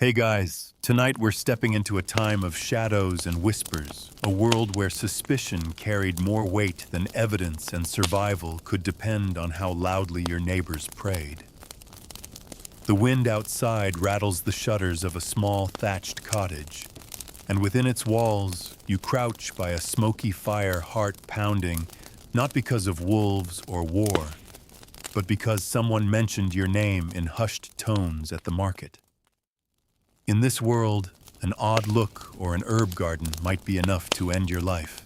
Hey guys, tonight we're stepping into a time of shadows and whispers, a world where suspicion carried more weight than evidence and survival could depend on how loudly your neighbors prayed. The wind outside rattles the shutters of a small thatched cottage, and within its walls you crouch by a smoky fire, heart pounding, not because of wolves or war, but because someone mentioned your name in hushed tones at the market. In this world, an odd look or an herb garden might be enough to end your life.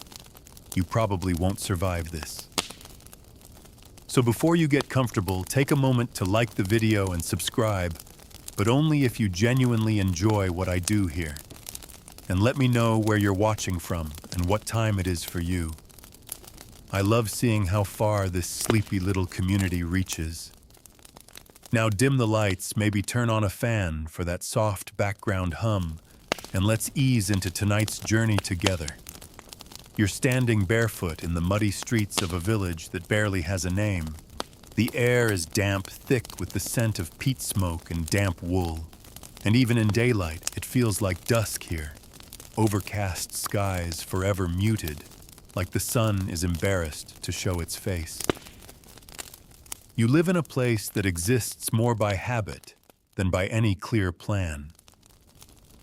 You probably won't survive this. So before you get comfortable, take a moment to like the video and subscribe, but only if you genuinely enjoy what I do here. And let me know where you're watching from and what time it is for you. I love seeing how far this sleepy little community reaches. Now dim the lights, maybe turn on a fan for that soft background hum, and let's ease into tonight's journey together. You're standing barefoot in the muddy streets of a village that barely has a name. The air is damp, thick with the scent of peat smoke and damp wool. And even in daylight, it feels like dusk here. Overcast skies forever muted, like the sun is embarrassed to show its face. You live in a place that exists more by habit than by any clear plan.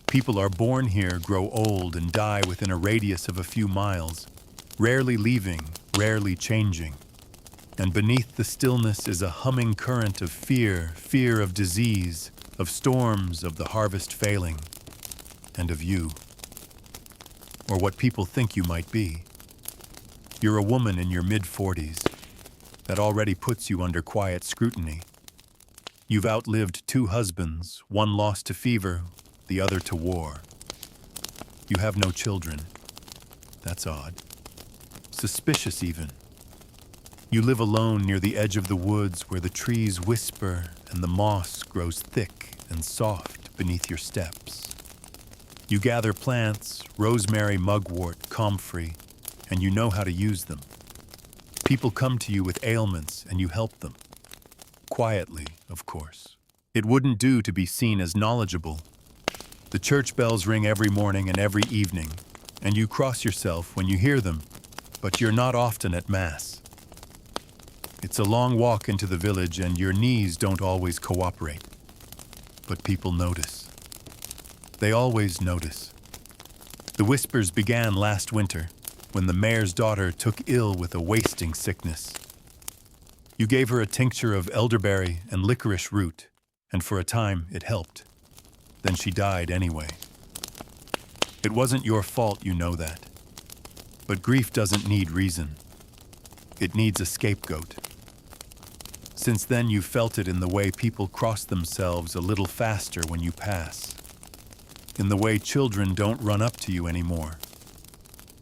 People are born here, grow old, and die within a radius of a few miles, rarely leaving, rarely changing. And beneath the stillness is a humming current of fear of disease, of storms, of the harvest failing, and of you. Or what people think you might be. You're a woman in your mid-40s. That already puts you under quiet scrutiny. You've outlived 2 husbands, one lost to fever, the other to war. You have no children. That's odd. Suspicious even. You live alone near the edge of the woods where the trees whisper and the moss grows thick and soft beneath your steps. You gather plants, rosemary, mugwort, comfrey, and you know how to use them. People come to you with ailments and you help them. Quietly, of course. It wouldn't do to be seen as knowledgeable. The church bells ring every morning and every evening, and you cross yourself when you hear them, but you're not often at Mass. It's a long walk into the village and your knees don't always cooperate. But people notice. They always notice. The whispers began last winter, when the mayor's daughter took ill with a wasting sickness. You gave her a tincture of elderberry and licorice root, and for a time it helped. Then she died anyway. It wasn't your fault, you know that. But grief doesn't need reason. It needs a scapegoat. Since then you felt it in the way people cross themselves a little faster when you pass. In the way children don't run up to you anymore.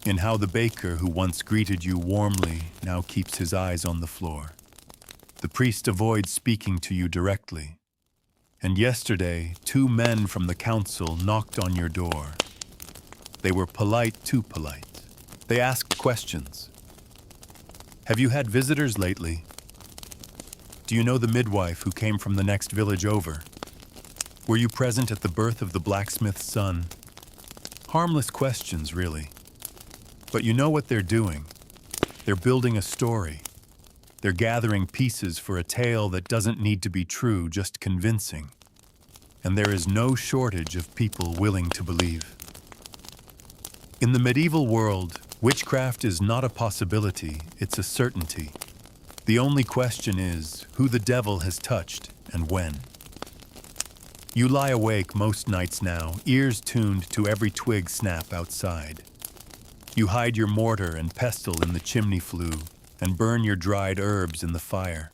In how the baker who once greeted you warmly now keeps his eyes on the floor. The priest avoids speaking to you directly. And yesterday, 2 men from the council knocked on your door. They were polite, too polite. They asked questions. Have you had visitors lately? Do you know the midwife who came from the next village over? Were you present at the birth of the blacksmith's son? Harmless questions, really. But you know what they're doing. They're building a story. They're gathering pieces for a tale that doesn't need to be true, just convincing. And there is no shortage of people willing to believe. In the medieval world, witchcraft is not a possibility, it's a certainty. The only question is who the devil has touched and when. You lie awake most nights now, ears tuned to every twig snap outside. You hide your mortar and pestle in the chimney flue and burn your dried herbs in the fire.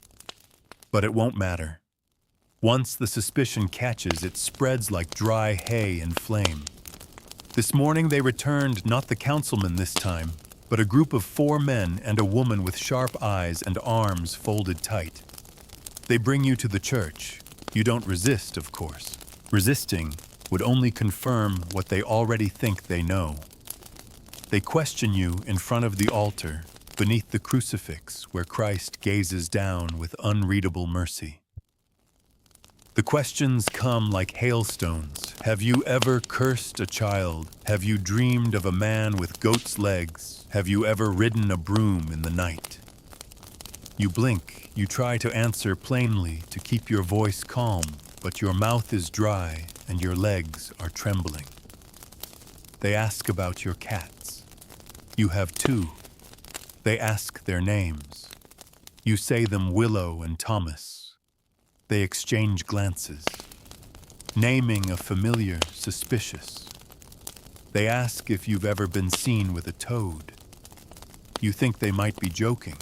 But it won't matter. Once the suspicion catches, it spreads like dry hay in flame. This morning they returned not the councilman this time, but a group of 4 men and a woman with sharp eyes and arms folded tight. They bring you to the church. You don't resist, of course. Resisting would only confirm what they already think they know. They question you in front of the altar, beneath the crucifix where Christ gazes down with unreadable mercy. The questions come like hailstones, Have you ever cursed a child? Have you dreamed of a man with goat's legs? Have you ever ridden a broom in the night? You blink, you try to answer plainly to keep your voice calm, but your mouth is dry and your legs are trembling. They ask about your cats. You have two. They ask their names. You say them Willow and Thomas. They exchange glances. Naming a familiar, suspicious. They ask if you've ever been seen with a toad. You think they might be joking.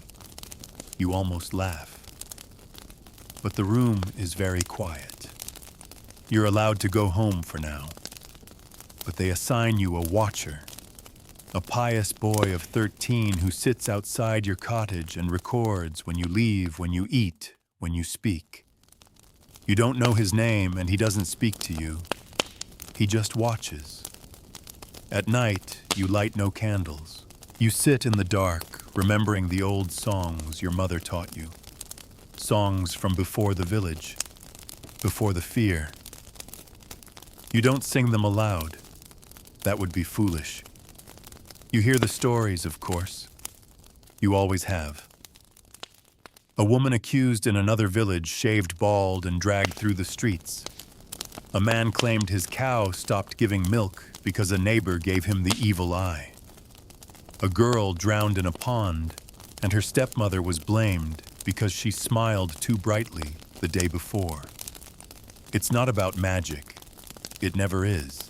You almost laugh. But the room is very quiet. You're allowed to go home for now. But they assign you a watcher, a pious boy of 13 who sits outside your cottage and records when you leave, when you eat, when you speak. You don't know his name and he doesn't speak to you. He just watches. At night, you light no candles. You sit in the dark, remembering the old songs your mother taught you. Songs from before the village, before the fear. You don't sing them aloud. That would be foolish. You hear the stories, of course. You always have. A woman accused in another village shaved bald and dragged through the streets. A man claimed his cow stopped giving milk because a neighbor gave him the evil eye. A girl drowned in a pond, and her stepmother was blamed because she smiled too brightly the day before. It's not about magic. It never is.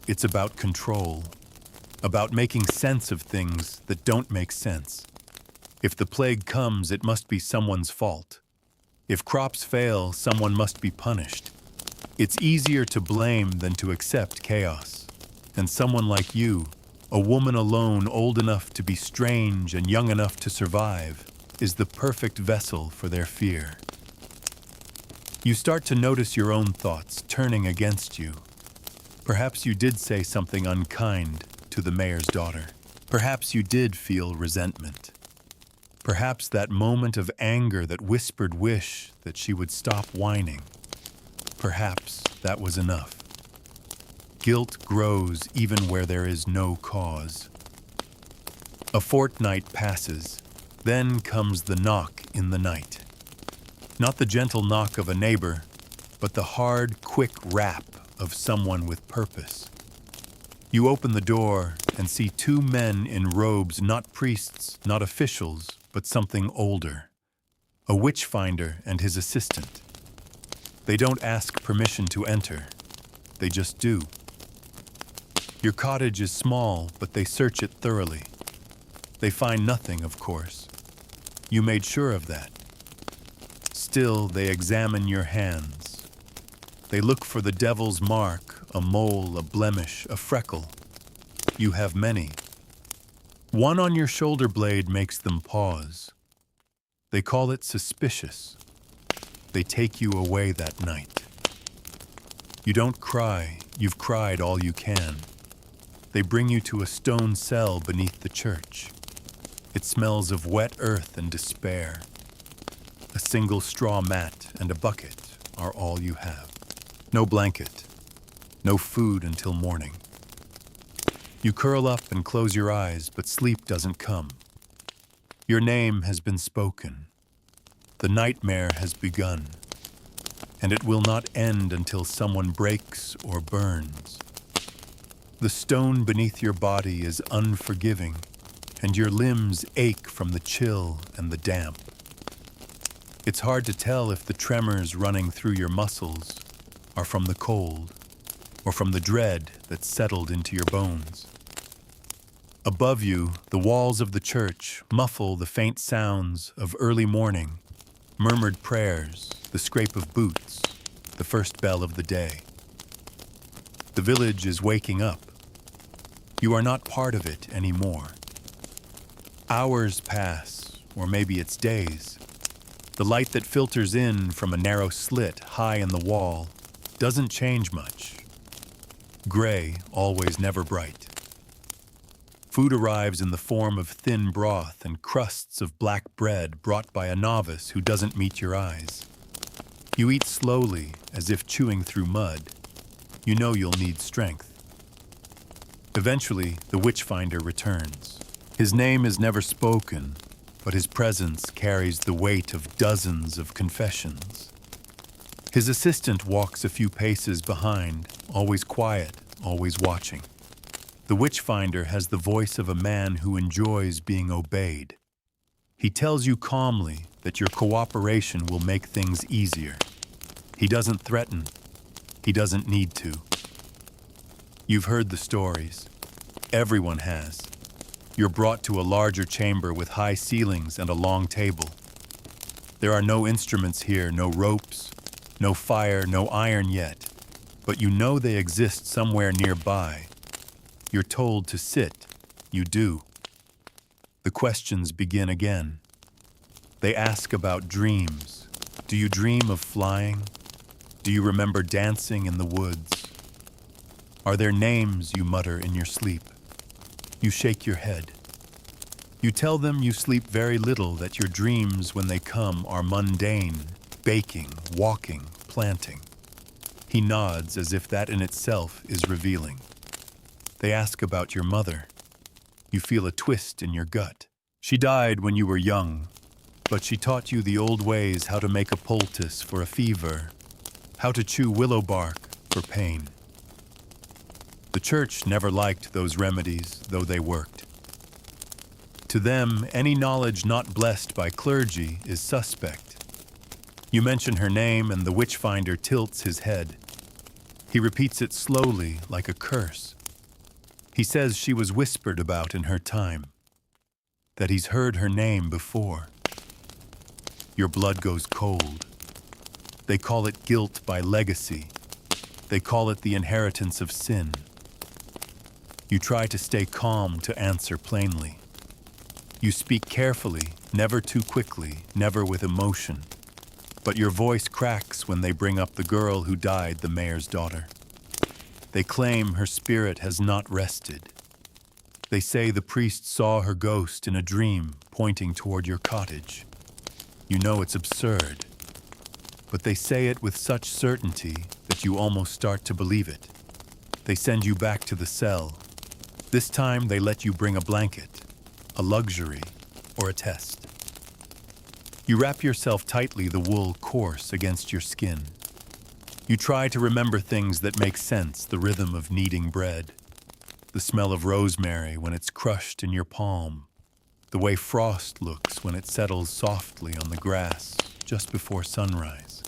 It's about control, about making sense of things that don't make sense. If the plague comes, it must be someone's fault. If crops fail, someone must be punished. It's easier to blame than to accept chaos. And someone like you, a woman alone old enough to be strange and young enough to survive, is the perfect vessel for their fear. You start to notice your own thoughts turning against you. Perhaps you did say something unkind to the mayor's daughter. Perhaps you did feel resentment. Perhaps that moment of anger that whispered wish that she would stop whining. Perhaps that was enough. Guilt grows even where there is no cause. A fortnight passes, then comes the knock in the night. Not the gentle knock of a neighbor, but the hard, quick rap of someone with purpose. You open the door and see two men in robes, not priests, not officials, but something older. A witch finder and his assistant. They don't ask permission to enter. They just do. Your cottage is small, but they search it thoroughly. They find nothing, of course. You made sure of that. Still, they examine your hands. They look for the devil's mark, a mole, a blemish, a freckle. You have many. One on your shoulder blade makes them pause. They call it suspicious. They take you away that night. You don't cry, you've cried all you can. They bring you to a stone cell beneath the church. It smells of wet earth and despair. A single straw mat and a bucket are all you have. No blanket, no food until morning. You curl up and close your eyes, but sleep doesn't come. Your name has been spoken. The nightmare has begun, and it will not end until someone breaks or burns. The stone beneath your body is unforgiving, and your limbs ache from the chill and the damp. It's hard to tell if the tremors running through your muscles are from the cold or from the dread that settled into your bones. Above you, the walls of the church muffle the faint sounds of early morning, murmured prayers, the scrape of boots, the first bell of the day. The village is waking up. You are not part of it anymore. Hours pass, or maybe it's days. The light that filters in from a narrow slit high in the wall doesn't change much. Gray, always never bright. Food arrives in the form of thin broth and crusts of black bread brought by a novice who doesn't meet your eyes. You eat slowly, as if chewing through mud. You know you'll need strength. Eventually, the witchfinder returns. His name is never spoken, but his presence carries the weight of dozens of confessions. His assistant walks a few paces behind, always quiet, always watching. The witchfinder has the voice of a man who enjoys being obeyed. He tells you calmly that your cooperation will make things easier. He doesn't threaten. He doesn't need to. You've heard the stories. Everyone has. You're brought to a larger chamber with high ceilings and a long table. There are no instruments here, no ropes, no fire, no iron yet, but you know they exist somewhere nearby. You're told to sit. You do. The questions begin again. They ask about dreams. Do you dream of flying? Do you remember dancing in the woods? Are there names you mutter in your sleep? You shake your head. You tell them you sleep very little, that your dreams, when they come, are mundane, baking, walking, planting. He nods as if that in itself is revealing. They ask about your mother. You feel a twist in your gut. She died when you were young, but she taught you the old ways, how to make a poultice for a fever, how to chew willow bark for pain. The church never liked those remedies, though they worked. To them, any knowledge not blessed by clergy is suspect. You mention her name and the witchfinder tilts his head. He repeats it slowly, like a curse. He says she was whispered about in her time, that he's heard her name before. Your blood goes cold. They call it guilt by legacy. They call it the inheritance of sin. You try to stay calm, to answer plainly. You speak carefully, never too quickly, never with emotion. But your voice cracks when they bring up the girl who died, the mayor's daughter. They claim her spirit has not rested. They say the priest saw her ghost in a dream pointing toward your cottage. You know it's absurd, but they say it with such certainty that you almost start to believe it. They send you back to the cell. This time they let you bring a blanket, a luxury, or a test. You wrap yourself tightly, the wool coarse against your skin. You try to remember things that make sense, the rhythm of kneading bread, the smell of rosemary when it's crushed in your palm, the way frost looks when it settles softly on the grass just before sunrise.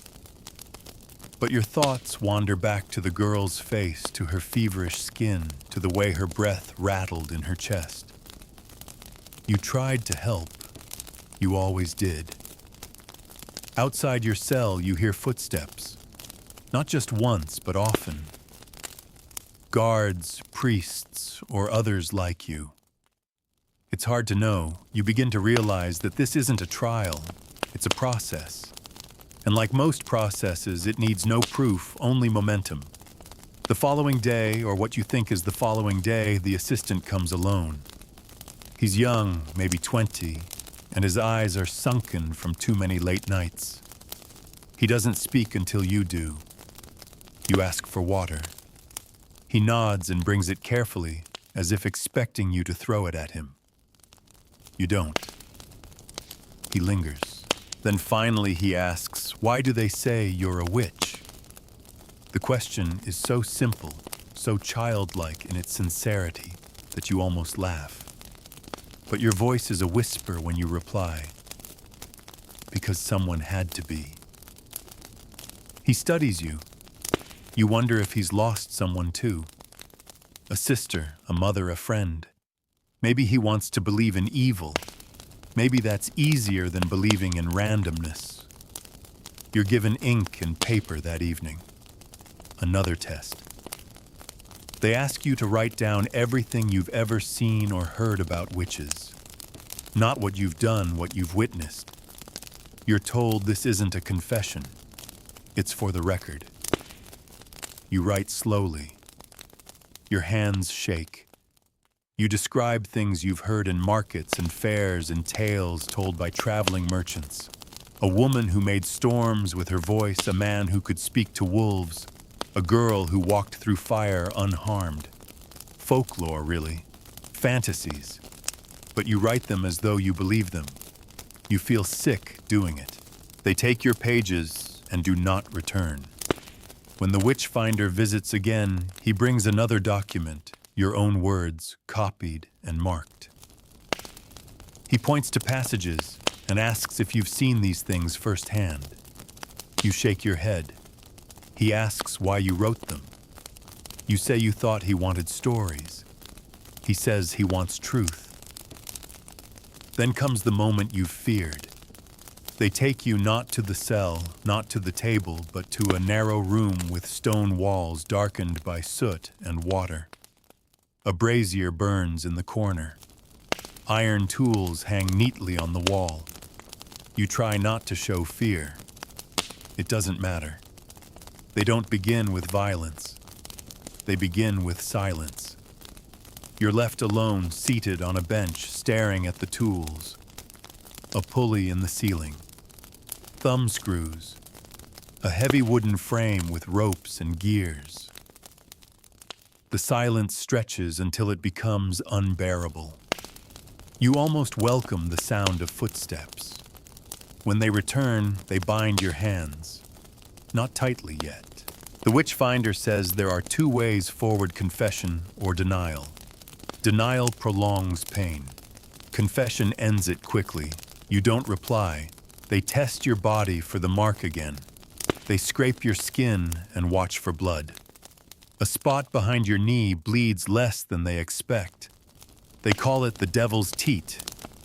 But your thoughts wander back to the girl's face, to her feverish skin, to the way her breath rattled in her chest. You tried to help. You always did. Outside your cell, you hear footsteps. Not just once, but often. Guards, priests, or others like you. It's hard to know. You begin to realize that this isn't a trial. It's a process. And like most processes, it needs no proof, only momentum. The following day, or what you think is the following day, the assistant comes alone. He's young, maybe 20, and his eyes are sunken from too many late nights. He doesn't speak until you do. You ask for water. He nods and brings it carefully, as if expecting you to throw it at him. You don't. He lingers. Then finally he asks, "Why do they say you're a witch?" The question is so simple, so childlike in its sincerity, that you almost laugh. But your voice is a whisper when you reply, "Because someone had to be." He studies you. You wonder if he's lost someone too. A sister, a mother, a friend. Maybe he wants to believe in evil. Maybe that's easier than believing in randomness. You're given ink and paper that evening. Another test. They ask you to write down everything you've ever seen or heard about witches. Not what you've done, what you've witnessed. You're told this isn't a confession. It's for the record. You write slowly. Your hands shake. You describe things you've heard in markets and fairs and tales told by traveling merchants. A woman who made storms with her voice, a man who could speak to wolves, a girl who walked through fire unharmed. Folklore, really. Fantasies. But you write them as though you believe them. You feel sick doing it. They take your pages and do not return. When the witch finder visits again, he brings another document, your own words, copied and marked. He points to passages and asks if you've seen these things firsthand. You shake your head. He asks why you wrote them. You say you thought he wanted stories. He says he wants truth. Then comes the moment you've feared. They take you not to the cell, not to the table, but to a narrow room with stone walls darkened by soot and water. A brazier burns in the corner. Iron tools hang neatly on the wall. You try not to show fear. It doesn't matter. They don't begin with violence. They begin with silence. You're left alone, seated on a bench, staring at the tools. A pulley in the ceiling. Thumb screws. A heavy wooden frame with ropes and gears. The silence stretches until it becomes unbearable. You almost welcome the sound of footsteps. When they return, they bind your hands. Not tightly yet. The witch finder says there are two ways forward: confession or denial. Denial prolongs pain. Confession ends it quickly. You don't reply. They test your body for the mark again. They scrape your skin and watch for blood. A spot behind your knee bleeds less than they expect. They call it the devil's teat.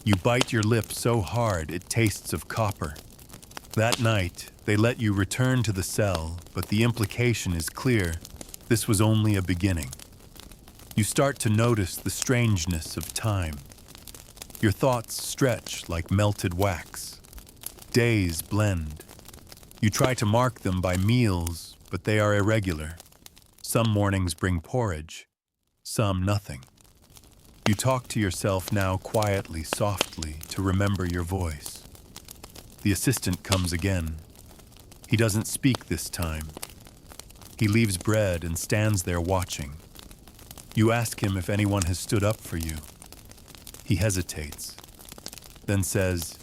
You bite your lip so hard it tastes of copper. That night, they let you return to the cell, but the implication is clear. This was only a beginning. You start to notice the strangeness of time. Your thoughts stretch like melted wax. Days blend. You try to mark them by meals, but they are irregular. Some mornings bring porridge, some nothing. You talk to yourself now quietly, softly, to remember your voice. The assistant comes again. He doesn't speak this time. He leaves bread and stands there watching. You ask him if anyone has stood up for you. He hesitates, then says,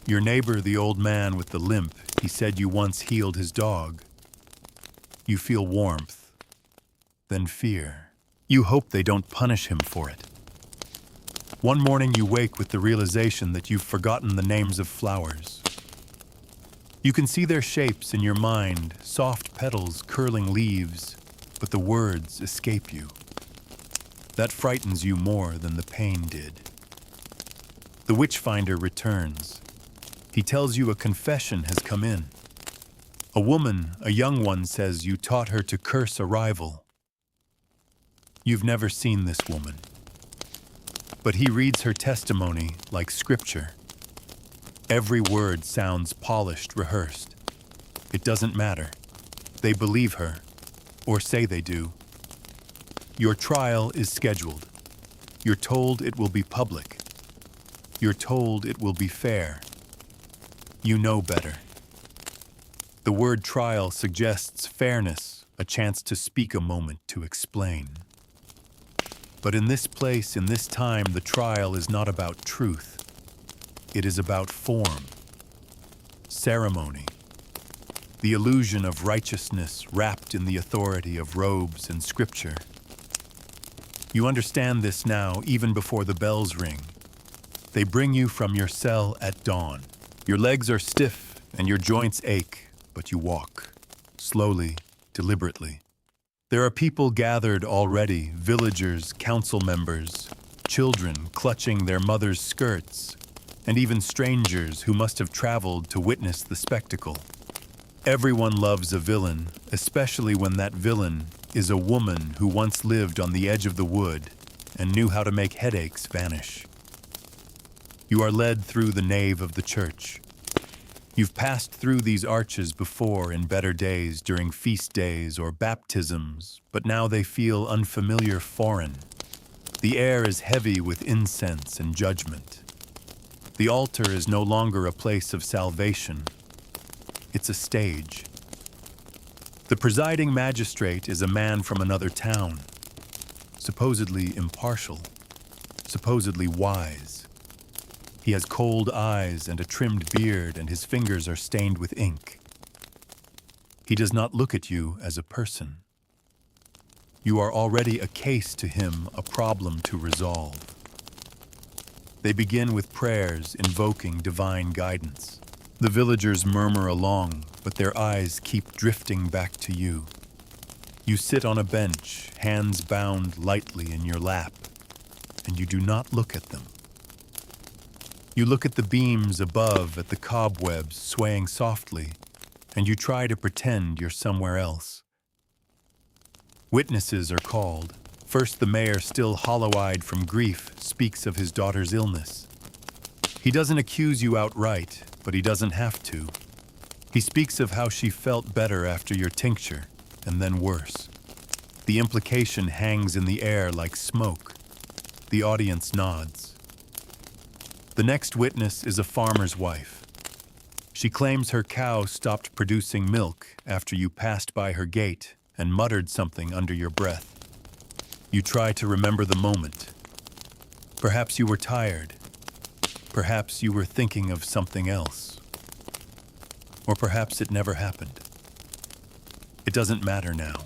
"Your neighbor, the old man with the limp, he said you once healed his dog." You feel warmth, then fear. You hope they don't punish him for it. One morning you wake with the realization that you've forgotten the names of flowers. You can see their shapes in your mind, soft petals, curling leaves, but the words escape you. That frightens you more than the pain did. The witchfinder returns. He tells you a confession has come in. A woman, a young one, says you taught her to curse a rival. You've never seen this woman. But he reads her testimony like scripture. Every word sounds polished, rehearsed. It doesn't matter. They believe her, or say they do. Your trial is scheduled. You're told it will be public. You're told it will be fair. You know better. The word trial suggests fairness, a chance to speak, a moment to explain. But in this place, in this time, the trial is not about truth. It is about form, ceremony, the illusion of righteousness wrapped in the authority of robes and scripture. You understand this now, even before the bells ring. They bring you from your cell at dawn. Your legs are stiff and your joints ache, but you walk, slowly, deliberately. There are people gathered already, villagers, council members, children clutching their mothers' skirts, and even strangers who must have traveled to witness the spectacle. Everyone loves a villain, especially when that villain is a woman who once lived on the edge of the wood and knew how to make headaches vanish. You are led through the nave of the church. You've passed through these arches before in better days, during feast days or baptisms, but now they feel unfamiliar, foreign. The air is heavy with incense and judgment. The altar is no longer a place of salvation. It's a stage. The presiding magistrate is a man from another town, supposedly impartial, supposedly wise. He has cold eyes and a trimmed beard, and his fingers are stained with ink. He does not look at you as a person. You are already a case to him, a problem to resolve. They begin with prayers invoking divine guidance. The villagers murmur along, but their eyes keep drifting back to you. You sit on a bench, hands bound lightly in your lap, and you do not look at them. You look at the beams above, at the cobwebs swaying softly, and you try to pretend you're somewhere else. Witnesses are called. First, the mayor, still hollow-eyed from grief, speaks of his daughter's illness. He doesn't accuse you outright, but he doesn't have to. He speaks of how she felt better after your tincture, and then worse. The implication hangs in the air like smoke. The audience nods. The next witness is a farmer's wife. She claims her cow stopped producing milk after you passed by her gate and muttered something under your breath. You try to remember the moment. Perhaps you were tired. Perhaps you were thinking of something else. Or perhaps it never happened. It doesn't matter now.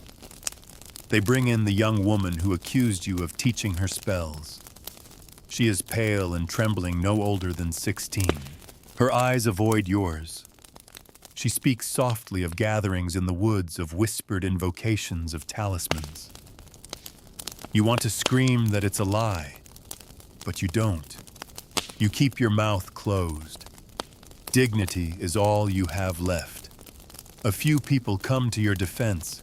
They bring in the young woman who accused you of teaching her spells. She is pale and trembling, no older than 16. Her eyes avoid yours. She speaks softly of gatherings in the woods, of whispered invocations of talismans. You want to scream that it's a lie, but you don't. You keep your mouth closed. Dignity is all you have left. A few people come to your defense.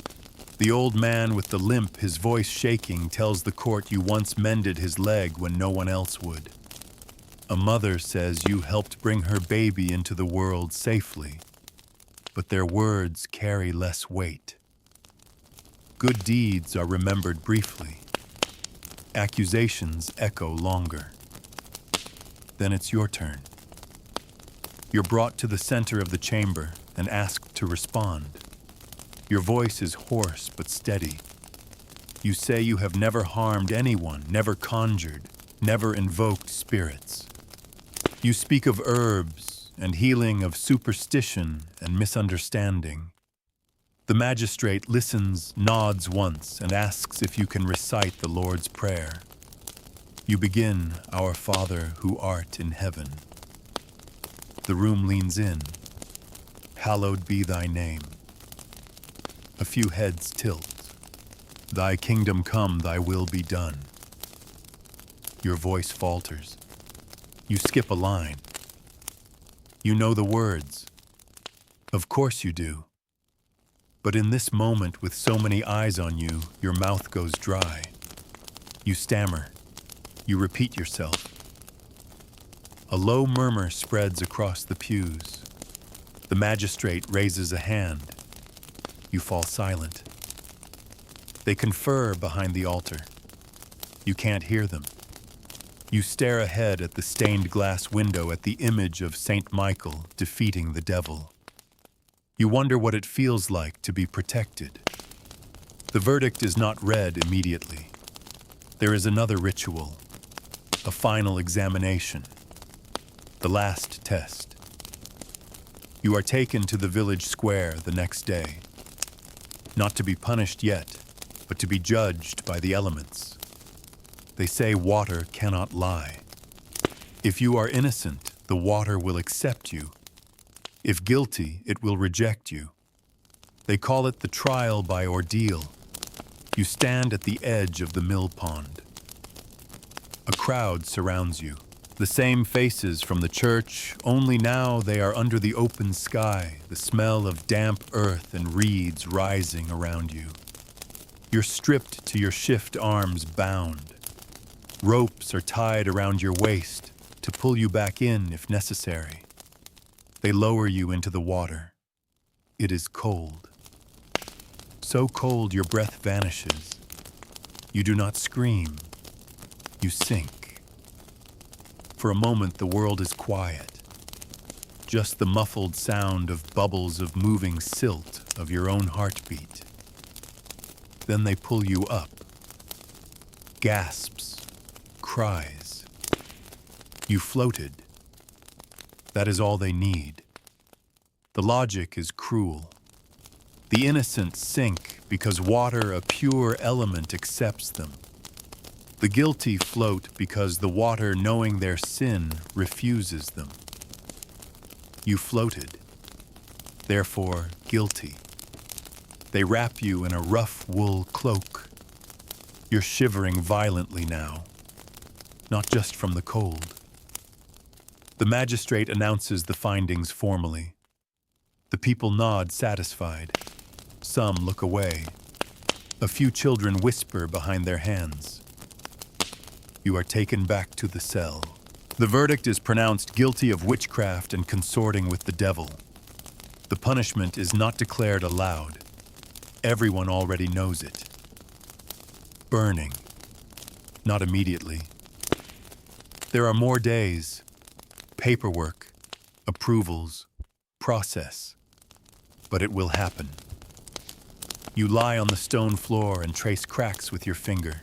The old man with the limp, his voice shaking, tells the court you once mended his leg when no one else would. A mother says you helped bring her baby into the world safely, but their words carry less weight. Good deeds are remembered briefly. Accusations echo longer. Then it's your turn. You're brought to the center of the chamber and asked to respond. Your voice is hoarse but steady. You say you have never harmed anyone, never conjured, never invoked spirits. You speak of herbs and healing, of superstition and misunderstanding. The magistrate listens, nods once, and asks if you can recite the Lord's Prayer. You begin, "Our Father who art in heaven." The room leans in. "Hallowed be thy name." A few heads tilt. "Thy kingdom come, thy will be done." Your voice falters. You skip a line. You know the words. Of course you do. But in this moment, with so many eyes on you, your mouth goes dry. You stammer. You repeat yourself. A low murmur spreads across the pews. The magistrate raises a hand. You fall silent. They confer behind the altar. You can't hear them. You stare ahead at the stained glass window, at the image of Saint Michael defeating the devil. You wonder what it feels like to be protected. The verdict is not read immediately. There is another ritual, a final examination, the last test. You are taken to the village square the next day, not to be punished yet, but to be judged by the elements. They say water cannot lie. If you are innocent, the water will accept you. If guilty, it will reject you. They call it the trial by ordeal. You stand at the edge of the mill pond. A crowd surrounds you. The same faces from the church, only now they are under the open sky, the smell of damp earth and reeds rising around you. You're stripped to your shift arms bound. Ropes are tied around your waist to pull you back in if necessary. They lower you into the water. It is cold. So cold your breath vanishes. You do not scream. You sink. For a moment the world is quiet. Just the muffled sound of bubbles of moving silt of your own heartbeat. Then they pull you up. Gasps, cries. You floated. That is all they need. The logic is cruel. The innocent sink because water, a pure element, accepts them. The guilty float because the water, knowing their sin, refuses them. You floated, therefore guilty. They wrap you in a rough wool cloak. You're shivering violently now, not just from the cold. The magistrate announces the findings formally. The people nod satisfied. Some look away. A few children whisper behind their hands. You are taken back to the cell. The verdict is pronounced guilty of witchcraft and consorting with the devil. The punishment is not declared aloud. Everyone already knows it. Burning. Not immediately. There are more days. Paperwork, approvals, process. But it will happen. You lie on the stone floor and trace cracks with your finger.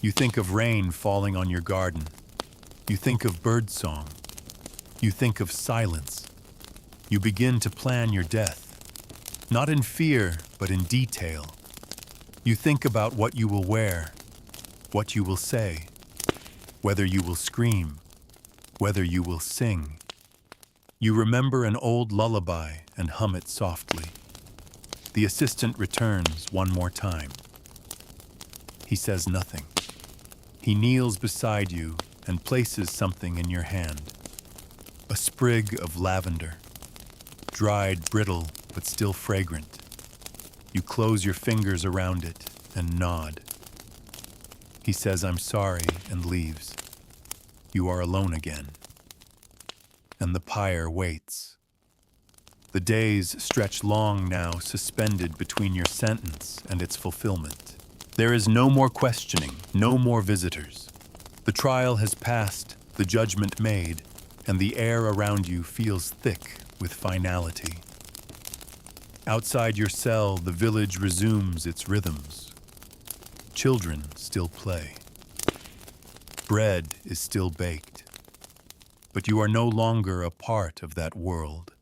You think of rain falling on your garden. You think of birdsong. You think of silence. You begin to plan your death, not in fear, but in detail. You think about what you will wear, what you will say, whether you will scream, whether you will sing. You remember an old lullaby and hum it softly. The assistant returns one more time. He says nothing. He kneels beside you and places something in your hand. A sprig of lavender, dried, brittle, but still fragrant. You close your fingers around it and nod. He says, "I'm sorry," and leaves. You are alone again. And the pyre waits. The days stretch long now, suspended between your sentence and its fulfillment. There is no more questioning, no more visitors. The trial has passed, the judgment made, and the air around you feels thick with finality. Outside your cell, the village resumes its rhythms. Children still play. Bread is still baked. But you are no longer a part of that world.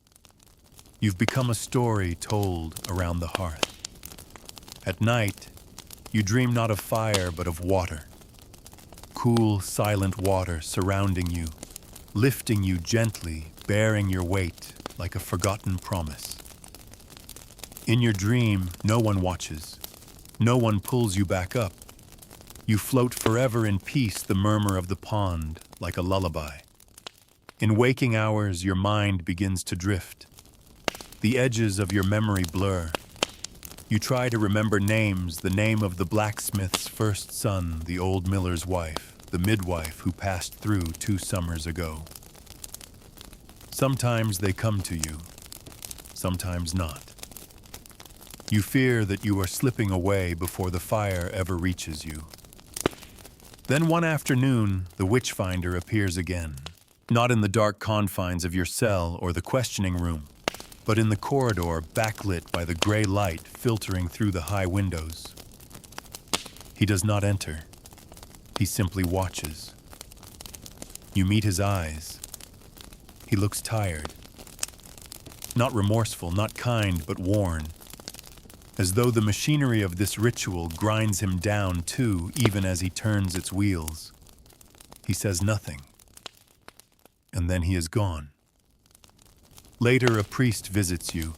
You've become a story told around the hearth. At night, you dream not of fire but of water. Cool, silent water surrounding you, lifting you gently, bearing your weight like a forgotten promise. In your dream, no one watches. No one pulls you back up. You float forever in peace, the murmur of the pond, like a lullaby. In waking hours, your mind begins to drift. The edges of your memory blur. You try to remember names, the name of the blacksmith's first son, the old miller's wife, the midwife who passed through 2 summers ago. Sometimes they come to you, sometimes not. You fear that you are slipping away before the fire ever reaches you. Then one afternoon, the witchfinder appears again, not in the dark confines of your cell or the questioning room, but in the corridor backlit by the gray light filtering through the high windows. He does not enter. He simply watches. You meet his eyes. He looks tired. Not remorseful, not kind, but worn. As though the machinery of this ritual grinds him down too, even as he turns its wheels. He says nothing. And then he is gone. Later, a priest visits you.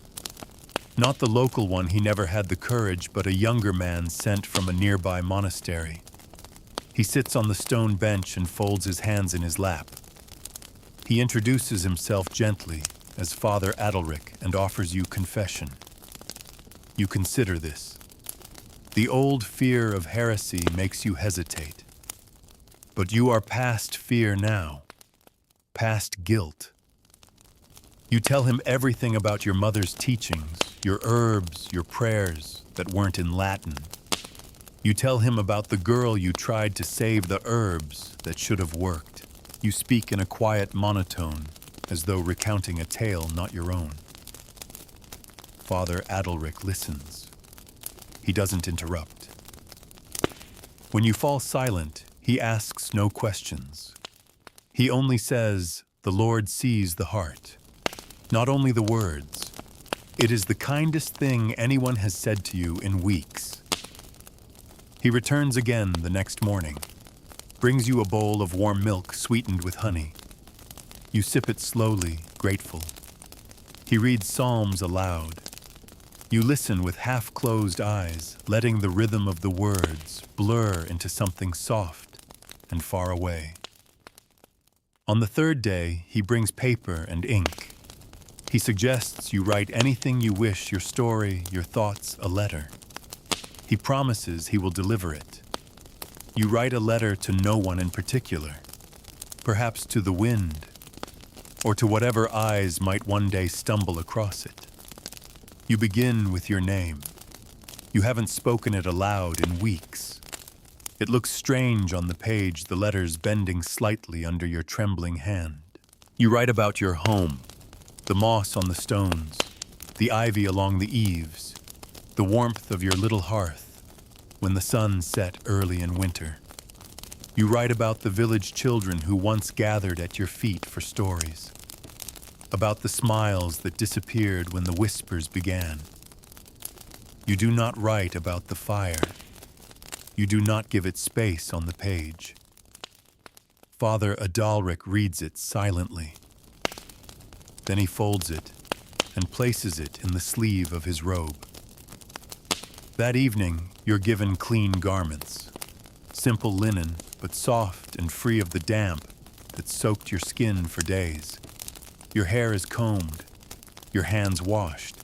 Not the local one, he never had the courage, but a younger man sent from a nearby monastery. He sits on the stone bench and folds his hands in his lap. He introduces himself gently as Father Adalric and offers you confession. You consider this. The old fear of heresy makes you hesitate. But you are past fear now, past guilt. You tell him everything about your mother's teachings, your herbs, your prayers that weren't in Latin. You tell him about the girl you tried to save, the herbs that should have worked. You speak in a quiet monotone, as though recounting a tale not your own. Father Adalric listens. He doesn't interrupt. When you fall silent, he asks no questions. He only says, "The Lord sees the heart," not only the words. It is the kindest thing anyone has said to you in weeks. He returns again the next morning, brings you a bowl of warm milk sweetened with honey. You sip it slowly, grateful. He reads psalms aloud. You listen with half-closed eyes, letting the rhythm of the words blur into something soft and far away. On the third day, he brings paper and ink. He suggests you write anything you wish, your story, your thoughts, a letter. He promises he will deliver it. You write a letter to no one in particular, perhaps to the wind, or to whatever eyes might one day stumble across it. You begin with your name. You haven't spoken it aloud in weeks. It looks strange on the page, the letters bending slightly under your trembling hand. You write about your home, the moss on the stones, the ivy along the eaves, the warmth of your little hearth when the sun set early in winter. You write about the village children who once gathered at your feet for stories, about the smiles that disappeared when the whispers began. You do not write about the fire. You do not give it space on the page. Father Adalric reads it silently. Then he folds it and places it in the sleeve of his robe. That evening, you're given clean garments, simple linen, but soft and free of the damp that soaked your skin for days. Your hair is combed, your hands washed.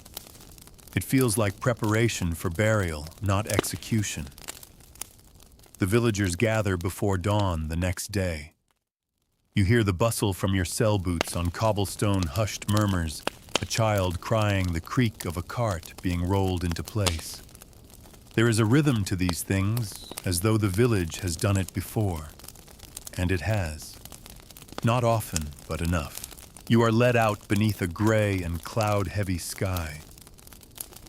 It feels like preparation for burial, not execution. The villagers gather before dawn the next day. You hear the bustle from your cell boots on cobblestone, hushed murmurs, a child crying, the creak of a cart being rolled into place. There is a rhythm to these things, as though the village has done it before. And it has. Not often, but enough. You are led out beneath a gray and cloud-heavy sky.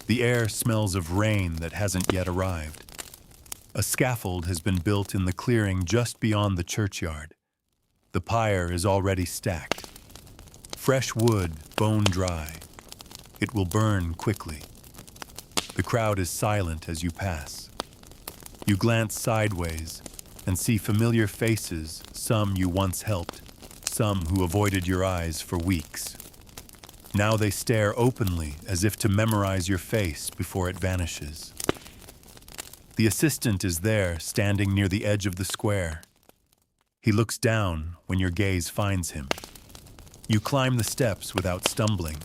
The air smells of rain that hasn't yet arrived. A scaffold has been built in the clearing just beyond the churchyard. The pyre is already stacked. Fresh wood, bone dry. It will burn quickly. The crowd is silent as you pass. You glance sideways and see familiar faces, some you once helped, some who avoided your eyes for weeks. Now they stare openly as if to memorize your face before it vanishes. The assistant is there, standing near the edge of the square. He looks down when your gaze finds him. You climb the steps without stumbling.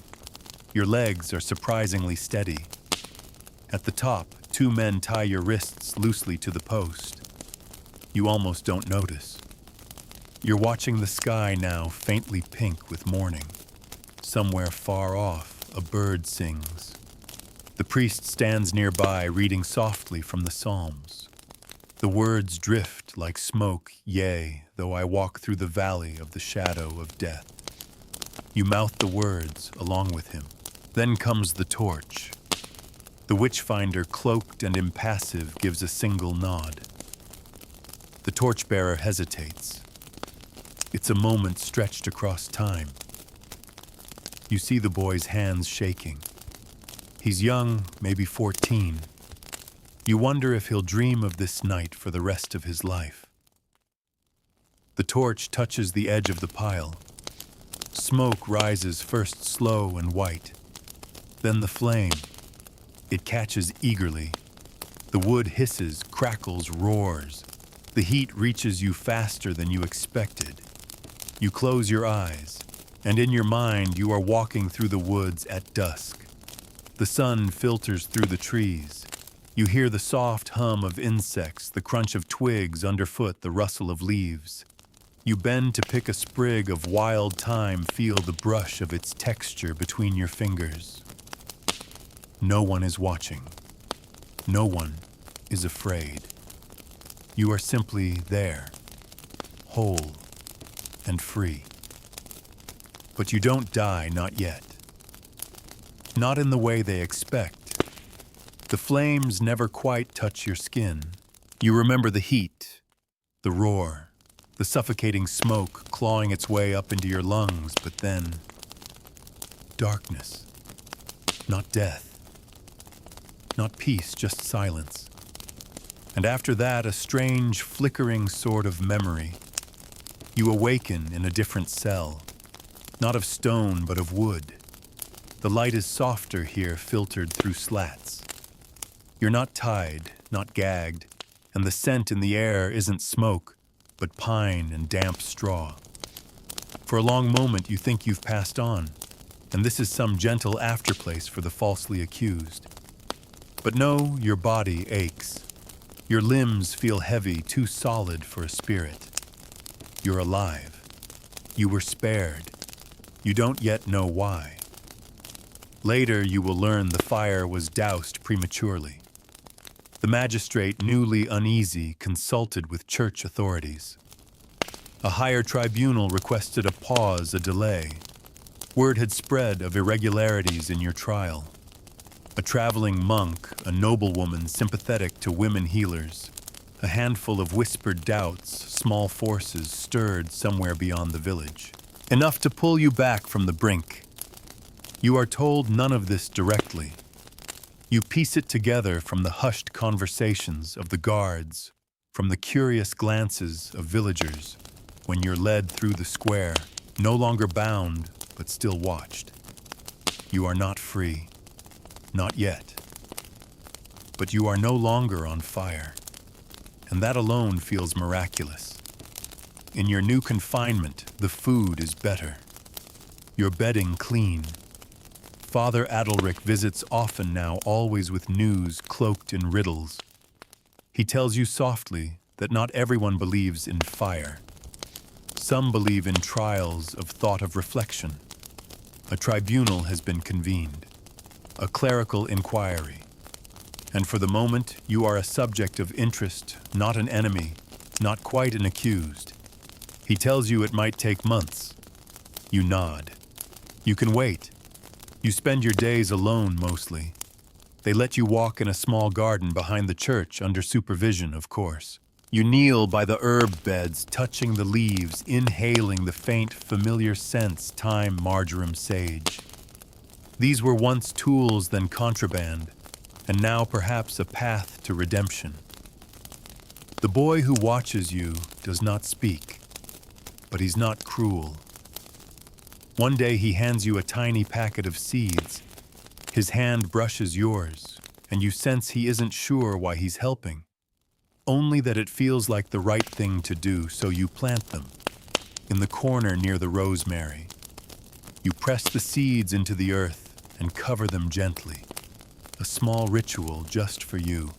Your legs are surprisingly steady. At the top, 2 men tie your wrists loosely to the post. You almost don't notice. You're watching the sky now, faintly pink with morning. Somewhere far off, a bird sings. The priest stands nearby, reading softly from the Psalms. The words drift like smoke, yea, though I walk through the valley of the shadow of death. You mouth the words along with him. Then comes the torch. The witchfinder, cloaked and impassive, gives a single nod. The torchbearer hesitates. It's a moment stretched across time. You see the boy's hands shaking. He's young, maybe 14. You wonder if he'll dream of this night for the rest of his life. The torch touches the edge of the pile. Smoke rises first slow and white, then the flame. It catches eagerly. The wood hisses, crackles, roars. The heat reaches you faster than you expected. You close your eyes, and in your mind you are walking through the woods at dusk. The sun filters through the trees. You hear the soft hum of insects, the crunch of twigs underfoot, the rustle of leaves. You bend to pick a sprig of wild thyme, feel the brush of its texture between your fingers. No one is watching. No one is afraid. You are simply there, whole and free. But you don't die, not yet. not in the way they expect. The flames never quite touch your skin. You remember the heat, the roar, the suffocating smoke clawing its way up into your lungs, but then darkness, not death, not peace, just silence. And after that, a strange, flickering sort of memory. You awaken in a different cell, not of stone, but of wood. The light is softer here, filtered through slats. You're not tied, not gagged, and the scent in the air isn't smoke, but pine and damp straw. For a long moment, you think you've passed on, and this is some gentle afterplace for the falsely accused. But no, your body aches. Your limbs feel heavy, too solid for a spirit. You're alive. You were spared. You don't yet know why. Later, you will learn the fire was doused prematurely. The magistrate, newly uneasy, consulted with church authorities. A higher tribunal requested a pause, a delay. Word had spread of irregularities in your trial. A traveling monk, a noblewoman sympathetic to women healers, a handful of whispered doubts, small forces stirred somewhere beyond the village. Enough to pull you back from the brink. You are told none of this directly. You piece it together from the hushed conversations of the guards, from the curious glances of villagers, when you're led through the square, no longer bound, but still watched. You are not free. Not yet. But you are no longer on fire, and that alone feels miraculous. In your new confinement, the food is better. Your bedding clean. Father Adalric visits often now, always with news cloaked in riddles. He tells you softly that not everyone believes in fire. Some believe in trials of thought of reflection. A tribunal has been convened. A clerical inquiry. And for the moment, you are a subject of interest, not an enemy, not quite an accused. He tells you it might take months. You nod. You can wait. You spend your days alone mostly. They let you walk in a small garden behind the church, under supervision, of course. You kneel by the herb beds, touching the leaves, inhaling the faint, familiar scents, thyme, marjoram, sage. These were once tools, then contraband, and now perhaps a path to redemption. The boy who watches you does not speak, but he's not cruel. One day he hands you a tiny packet of seeds. His hand brushes yours, and you sense he isn't sure why he's helping. Only that it feels like the right thing to do, so you plant them, in the corner near the rosemary. You press the seeds into the earth and cover them gently, a small ritual just for you.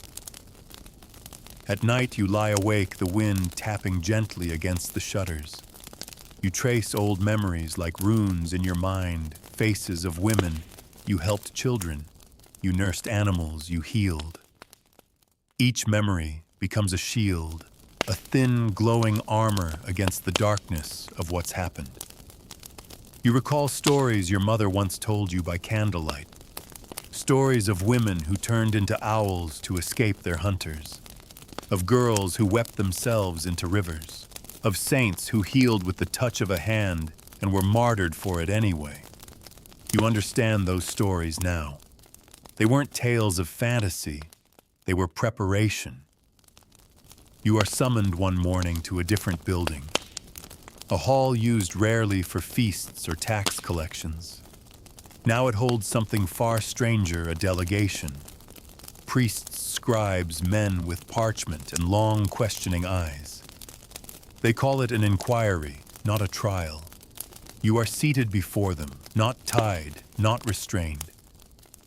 At night you lie awake, the wind tapping gently against the shutters. You trace old memories like runes in your mind, faces of women. You helped children, you nursed animals, you healed. Each memory becomes a shield, a thin, glowing armor against the darkness of what's happened. You recall stories your mother once told you by candlelight, stories of women who turned into owls to escape their hunters, of girls who wept themselves into rivers, of saints who healed with the touch of a hand and were martyred for it anyway. You understand those stories now. They weren't tales of fantasy, they were preparation. You are summoned one morning to a different building, a hall used rarely for feasts or tax collections. Now it holds something far stranger, a delegation. Priests, scribes, men with parchment and long questioning eyes. They call it an inquiry, not a trial. You are seated before them, not tied, not restrained.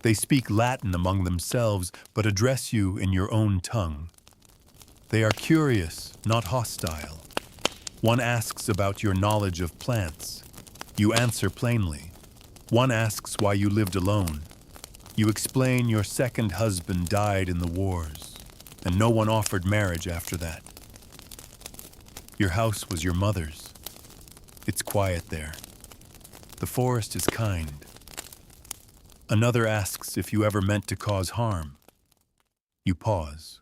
They speak Latin among themselves, but address you in your own tongue. They are curious, not hostile. One asks about your knowledge of plants. You answer plainly. One asks why you lived alone. You explain your second husband died in the wars, and no one offered marriage after that. Your house was your mother's. It's quiet there. The forest is kind. Another asks if you ever meant to cause harm. You pause,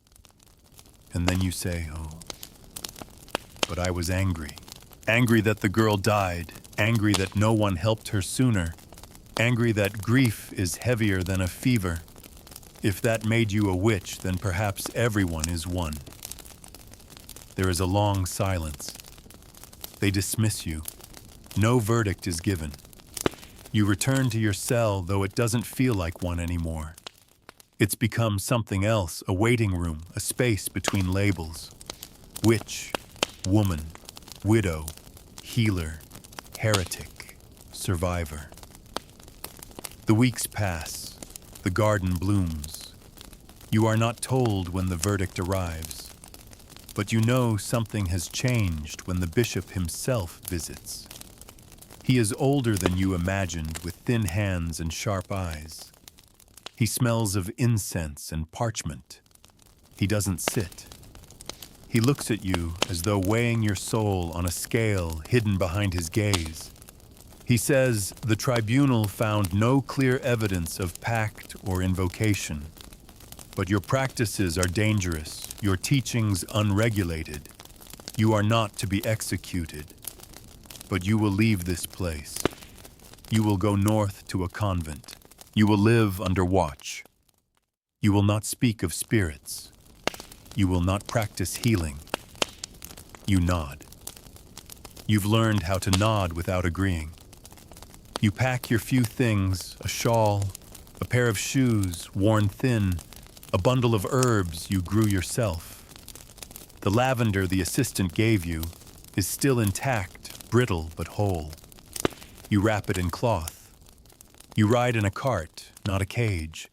and then you say, "Oh, but I was angry. Angry that the girl died, angry that no one helped her sooner, angry that grief is heavier than a fever. If that made you a witch, then perhaps everyone is one." There is a long silence. They dismiss you. No verdict is given. You return to your cell, though it doesn't feel like one anymore. It's become something else, a waiting room, a space between labels. Witch, woman, widow, healer, heretic, survivor. The weeks pass. The garden blooms. You are not told when the verdict arrives, but you know something has changed when the bishop himself visits. He is older than you imagined, with thin hands and sharp eyes. He smells of incense and parchment. He doesn't sit. He looks at you as though weighing your soul on a scale hidden behind his gaze. He says the tribunal found no clear evidence of pact or invocation, but your practices are dangerous, your teachings unregulated. You are not to be executed, but you will leave this place. You will go north to a convent. You will live under watch. You will not speak of spirits. You will not practice healing. You nod. You've learned how to nod without agreeing. You pack your few things, a shawl, a pair of shoes worn thin, a bundle of herbs you grew yourself. The lavender the assistant gave you is still intact, brittle but whole. You wrap it in cloth. You ride in a cart, not a cage.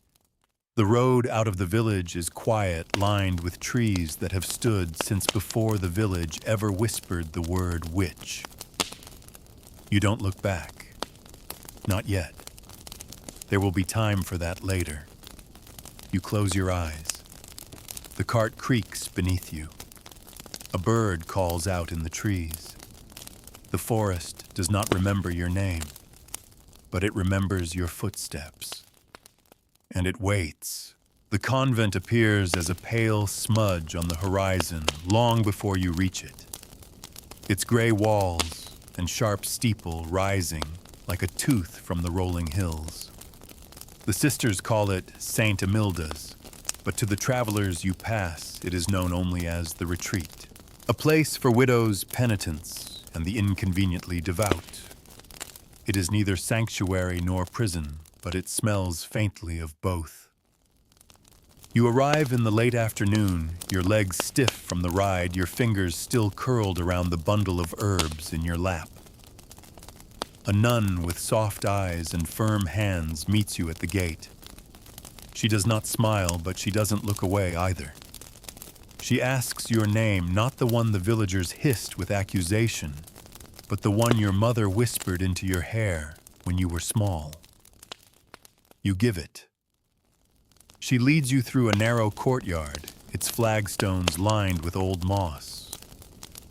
The road out of the village is quiet, lined with trees that have stood since before the village ever whispered the word witch. You don't look back. Not yet. There will be time for that later. You close your eyes. The cart creaks beneath you. A bird calls out in the trees. The forest does not remember your name, but it remembers your footsteps. And it waits. The convent appears as a pale smudge on the horizon long before you reach it. Its gray walls and sharp steeple rising like a tooth from the rolling hills. The sisters call it Saint Emilda's, but to the travelers you pass, it is known only as the Retreat, a place for widows' penitents and the inconveniently devout. It is neither sanctuary nor prison, but it smells faintly of both. You arrive in the late afternoon, your legs stiff from the ride, your fingers still curled around the bundle of herbs in your lap. A nun with soft eyes and firm hands meets you at the gate. She does not smile, but she doesn't look away either. She asks your name, not the one the villagers hissed with accusation, but the one your mother whispered into your hair when you were small. You give it. She leads you through a narrow courtyard, its flagstones lined with old moss.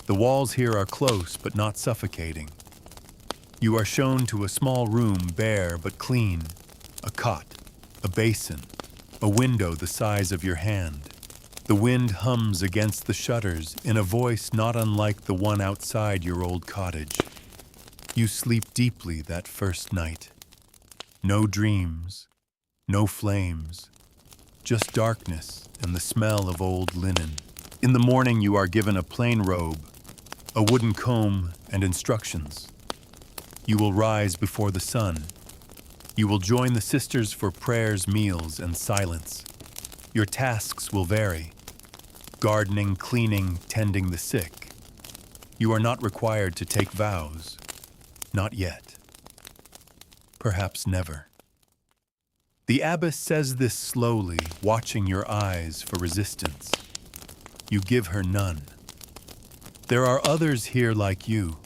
The walls here are close but not suffocating. You are shown to a small room, bare but clean, a cot, a basin, a window the size of your hand. The wind hums against the shutters in a voice not unlike the one outside your old cottage. You sleep deeply that first night. No dreams, no flames, just darkness and the smell of old linen. In the morning you are given a plain robe, a wooden comb, and instructions. You will rise before the sun. You will join the sisters for prayers, meals, and silence. Your tasks will vary. Gardening, cleaning, tending the sick. You are not required to take vows. Not yet. Perhaps never. The abbess says this slowly, watching your eyes for resistance. You give her none. There are others here like you.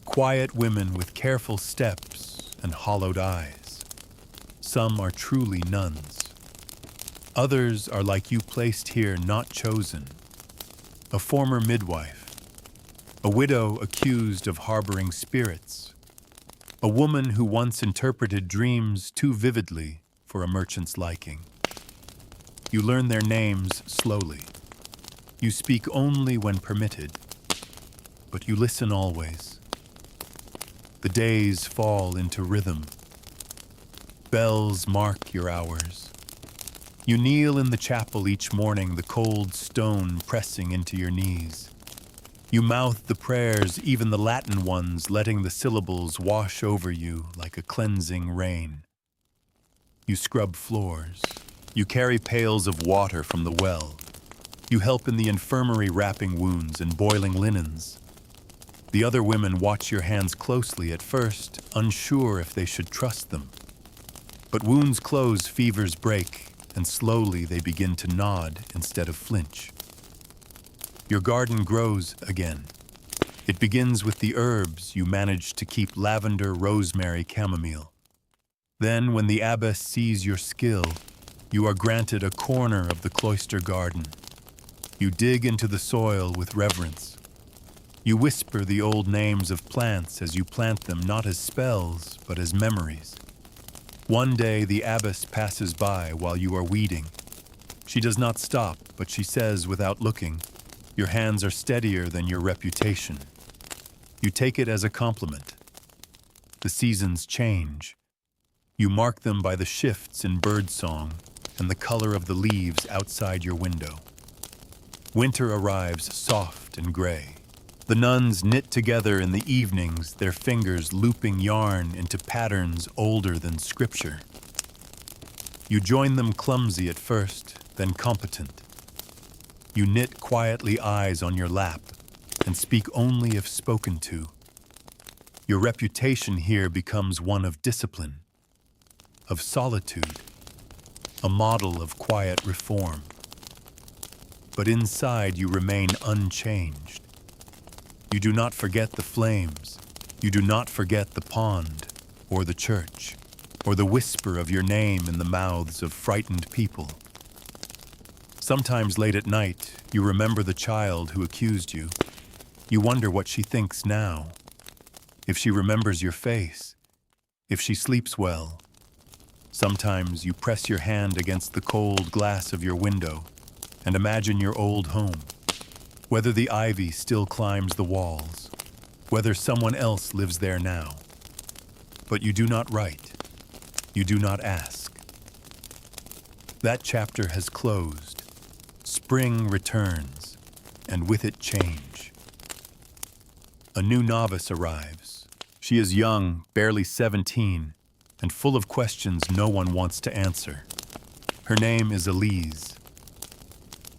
Quiet women with careful steps and hollowed eyes. Some are truly nuns. Others are like you, placed here not chosen. A former midwife. A widow accused of harboring spirits. A woman who once interpreted dreams too vividly for a merchant's liking. You learn their names slowly. You speak only when permitted, but you listen always. The days fall into rhythm. Bells mark your hours. You kneel in the chapel each morning, the cold stone pressing into your knees. You mouth the prayers, even the Latin ones, letting the syllables wash over you like a cleansing rain. You scrub floors. You carry pails of water from the well. You help in the infirmary wrapping wounds and boiling linens. The other women watch your hands closely at first, unsure if they should trust them. But wounds close, fevers break, and slowly they begin to nod instead of flinch. Your garden grows again. It begins with the herbs you manage to keep: lavender, rosemary, chamomile. Then, when the abbess sees your skill, you are granted a corner of the cloister garden. You dig into the soil with reverence. You whisper the old names of plants as you plant them, not as spells, but as memories. One day the abbess passes by while you are weeding. She does not stop, but she says without looking, "Your hands are steadier than your reputation." You take it as a compliment. The seasons change. You mark them by the shifts in birdsong and the color of the leaves outside your window. Winter arrives soft and gray. The nuns knit together in the evenings, their fingers looping yarn into patterns older than scripture. You join them clumsy at first, then competent. You knit quietly, eyes on your lap, and speak only if spoken to. Your reputation here becomes one of discipline, of solitude, a model of quiet reform. But inside you remain unchanged. You do not forget the flames. You do not forget the pond, or the church, or the whisper of your name in the mouths of frightened people. Sometimes late at night, you remember the child who accused you. You wonder what she thinks now, if she remembers your face, if she sleeps well. Sometimes you press your hand against the cold glass of your window and imagine your old home. Whether the ivy still climbs the walls, whether someone else lives there now. But you do not write. You do not ask. That chapter has closed. Spring returns, and with it change. A new novice arrives. She is young, barely 17, and full of questions no one wants to answer. Her name is Elise.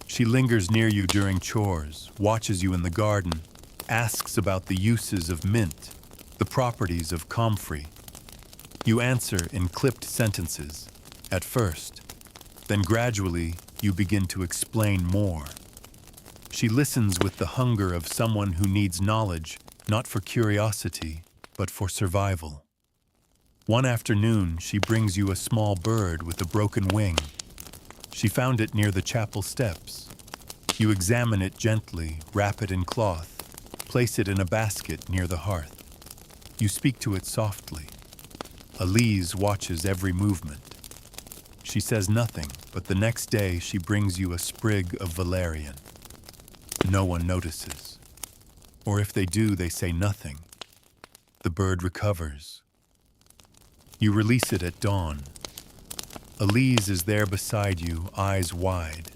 She lingers near you during chores, watches you in the garden, asks about the uses of mint, the properties of comfrey. You answer in clipped sentences, at first. Then gradually, you begin to explain more. She listens with the hunger of someone who needs knowledge, not for curiosity, but for survival. One afternoon, she brings you a small bird with a broken wing. She found it near the chapel steps. You examine it gently, wrap it in cloth, place it in a basket near the hearth. You speak to it softly. Elise watches every movement. She says nothing, but the next day she brings you a sprig of valerian. No one notices. Or if they do, they say nothing. The bird recovers. You release it at dawn. Elise is there beside you, eyes wide.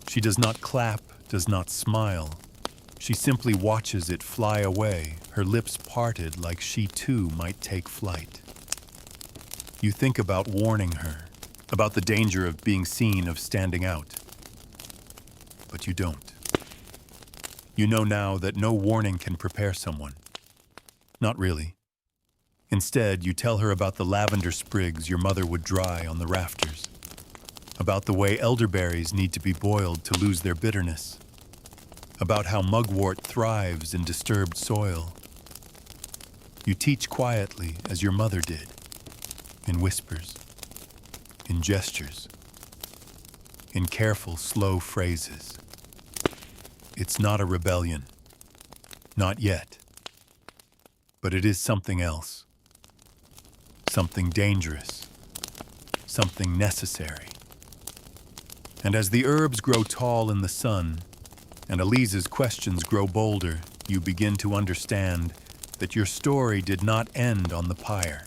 She does not clap, does not smile. She simply watches it fly away, her lips parted like she too might take flight. You think about warning her, about the danger of being seen, of standing out. But you don't. You know now that no warning can prepare someone. Not really. Instead, you tell her about the lavender sprigs your mother would dry on the rafters, about the way elderberries need to be boiled to lose their bitterness, about how mugwort thrives in disturbed soil. You teach quietly, as your mother did, in whispers, in gestures, in careful, slow phrases. It's not a rebellion. Not yet. But it is something else. Something dangerous. something necessary. And as the herbs grow tall in the sun, and Elise's questions grow bolder, you begin to understand that your story did not end on the pyre.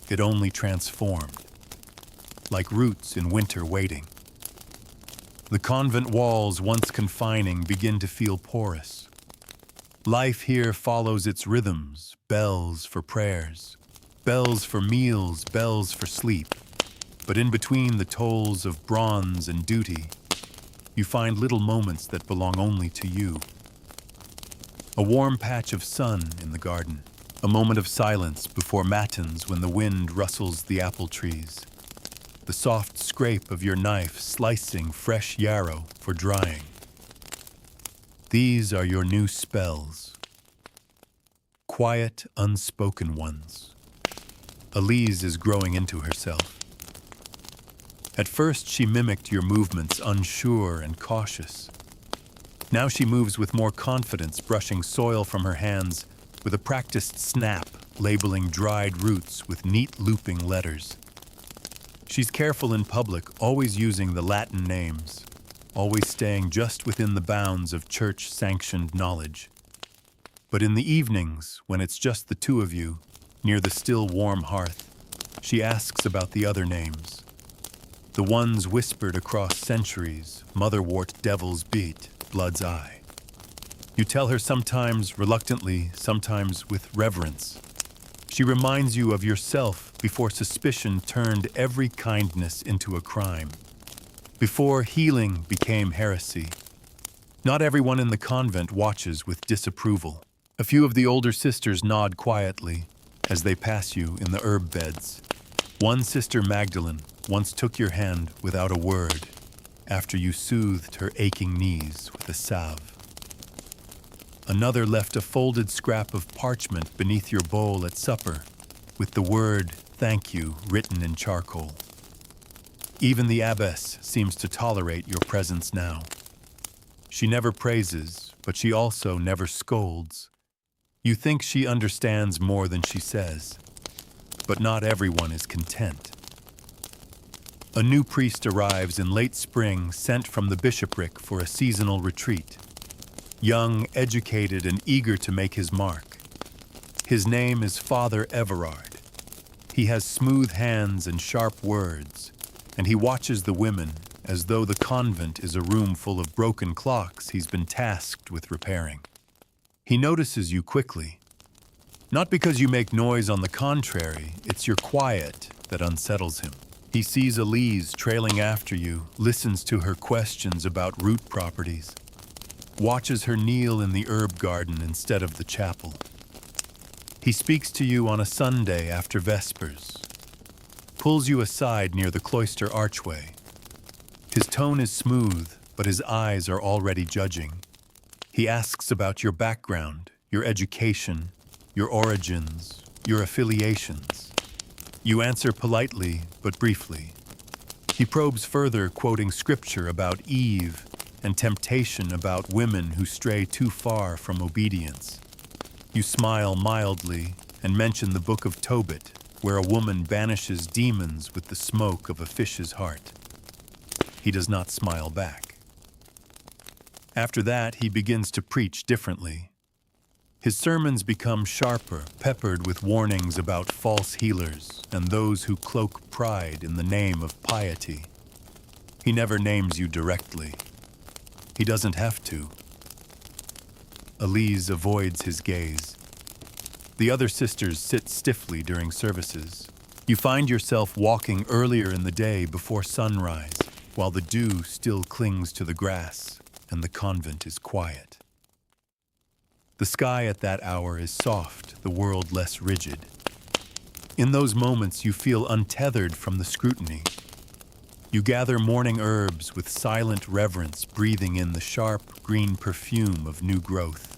It only transformed, like roots in winter waiting. The convent walls, once confining, begin to feel porous. Life here follows its rhythms, bells for prayers, bells for meals, bells for sleep. But in between the tolls of bronze and duty, you find little moments that belong only to you. A warm patch of sun in the garden, a moment of silence before matins when the wind rustles the apple trees, the soft scrape of your knife slicing fresh yarrow for drying. These are your new spells. Quiet, unspoken ones. Elise is growing into herself. At first, she mimicked your movements, unsure and cautious. Now she moves with more confidence, brushing soil from her hands with a practiced snap, labeling dried roots with neat looping letters. She's careful in public, always using the Latin names, always staying just within the bounds of church-sanctioned knowledge. But in the evenings, when it's just the two of you, near the still warm hearth, she asks about the other names. The ones whispered across centuries, motherwort, devil's beat, blood's eye. You tell her sometimes reluctantly, sometimes with reverence. She reminds you of yourself before suspicion turned every kindness into a crime, before healing became heresy. Not everyone in the convent watches with disapproval. A few of the older sisters nod quietly as they pass you in the herb beds. One sister, Magdalene, once took your hand without a word after you soothed her aching knees with a salve. Another left a folded scrap of parchment beneath your bowl at supper with the word "thank you" written in charcoal. Even the abbess seems to tolerate your presence now. She never praises, but she also never scolds. You think she understands more than she says, but not everyone is content. A new priest arrives in late spring, sent from the bishopric for a seasonal retreat. Young, educated, and eager to make his mark. His name is Father Everard. He has smooth hands and sharp words, and he watches the women as though the convent is a room full of broken clocks he's been tasked with repairing. He notices you quickly. Not because you make noise, on the contrary, it's your quiet that unsettles him. He sees Elise trailing after you, listens to her questions about root properties, watches her kneel in the herb garden instead of the chapel. He speaks to you on a Sunday after Vespers, pulls you aside near the cloister archway. His tone is smooth, but his eyes are already judging. He asks about your background, your education, your origins, your affiliations. You answer politely, but briefly. He probes further, quoting scripture about Eve and temptation, about women who stray too far from obedience. You smile mildly and mention the book of Tobit, where a woman banishes demons with the smoke of a fish's heart. He does not smile back. After that, he begins to preach differently. His sermons become sharper, peppered with warnings about false healers and those who cloak pride in the name of piety. He never names you directly. He doesn't have to. Elise avoids his gaze. The other sisters sit stiffly during services. You find yourself walking earlier in the day before sunrise, while the dew still clings to the grass and the convent is quiet. The sky at that hour is soft, the world less rigid. In those moments, you feel untethered from the scrutiny. You gather morning herbs with silent reverence, breathing in the sharp, green perfume of new growth.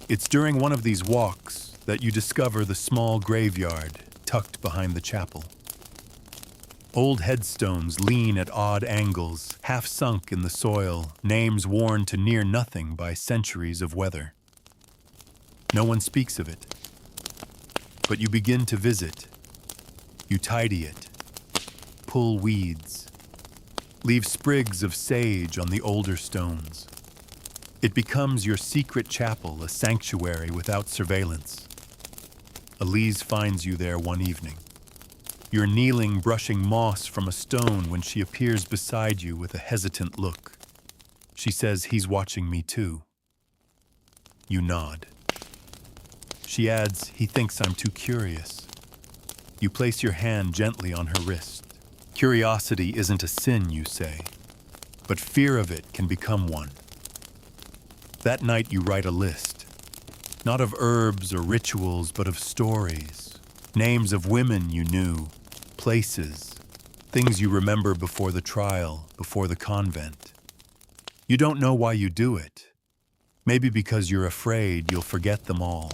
It's during one of these walks that you discover the small graveyard tucked behind the chapel. Old headstones lean at odd angles, half sunk in the soil, names worn to near nothing by centuries of weather. No one speaks of it, but you begin to visit. You tidy it. pull weeds. Leave sprigs of sage on the older stones. It becomes your secret chapel, a sanctuary without surveillance. Elise finds you there one evening. You're kneeling, brushing moss from a stone when she appears beside you with a hesitant look. She says, "He's watching me too." You nod. She adds, "He thinks I'm too curious." You place your hand gently on her wrist. Curiosity isn't a sin, you say, but fear of it can become one. That night you write a list, not of herbs or rituals, but of stories, names of women you knew, places, things you remember before the trial, before the convent. You don't know why you do it. Maybe because you're afraid you'll forget them all.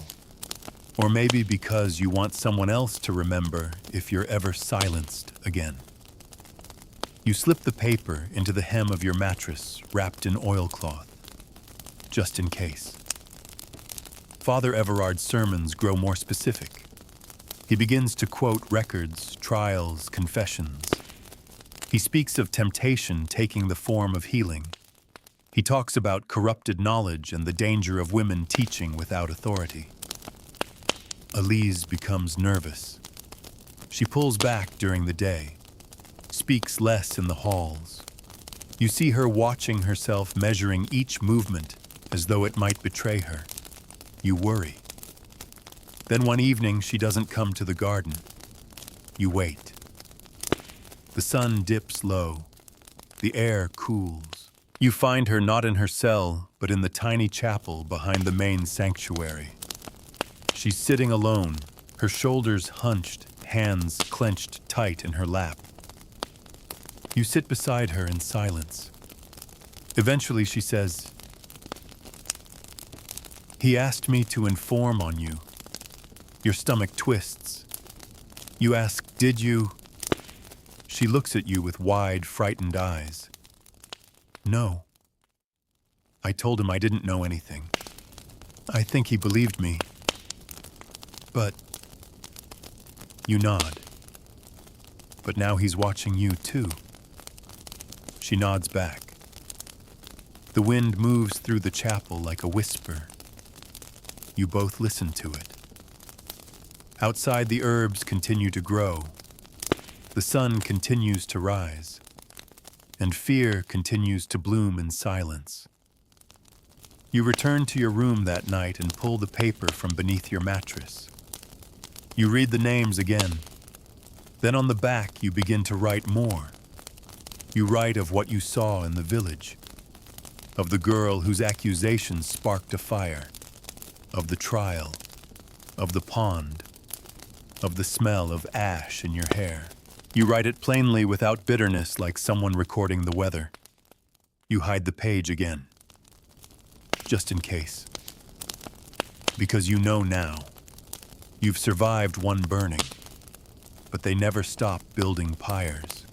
Or maybe because you want someone else to remember if you're ever silenced again. You slip the paper into the hem of your mattress, wrapped in oilcloth, just in case. Father Everard's sermons grow more specific. He begins to quote records, trials, confessions. He speaks of temptation taking the form of healing. He talks about corrupted knowledge and the danger of women teaching without authority. Elise becomes nervous. She pulls back during the day, speaks less in the halls. You see her watching herself, measuring each movement as though it might betray her. You worry. Then one evening, she doesn't come to the garden. You wait. The sun dips low. The air cools. You find her not in her cell, but in the tiny chapel behind the main sanctuary. She's sitting alone, her shoulders hunched, hands clenched tight in her lap. You sit beside her in silence. Eventually she says, "He asked me to inform on you." Your stomach twists. You ask, "Did you?" She looks at you with wide, frightened eyes. "No." I told him I didn't know anything. I think he believed me. But you nod. But now he's watching you too. She nods back. The wind moves through the chapel like a whisper. You both listen to it. Outside, the herbs continue to grow. The sun continues to rise. And fear continues to bloom in silence. You return to your room that night and pull the paper from beneath your mattress. You read the names again. Then on the back, you begin to write more. You write of what you saw in the village, of the girl whose accusations sparked a fire, of the trial, of the pond, of the smell of ash in your hair. You write it plainly without bitterness, like someone recording the weather. You hide the page again, just in case. Because you know now. You've survived one burning, but they never stop building pyres.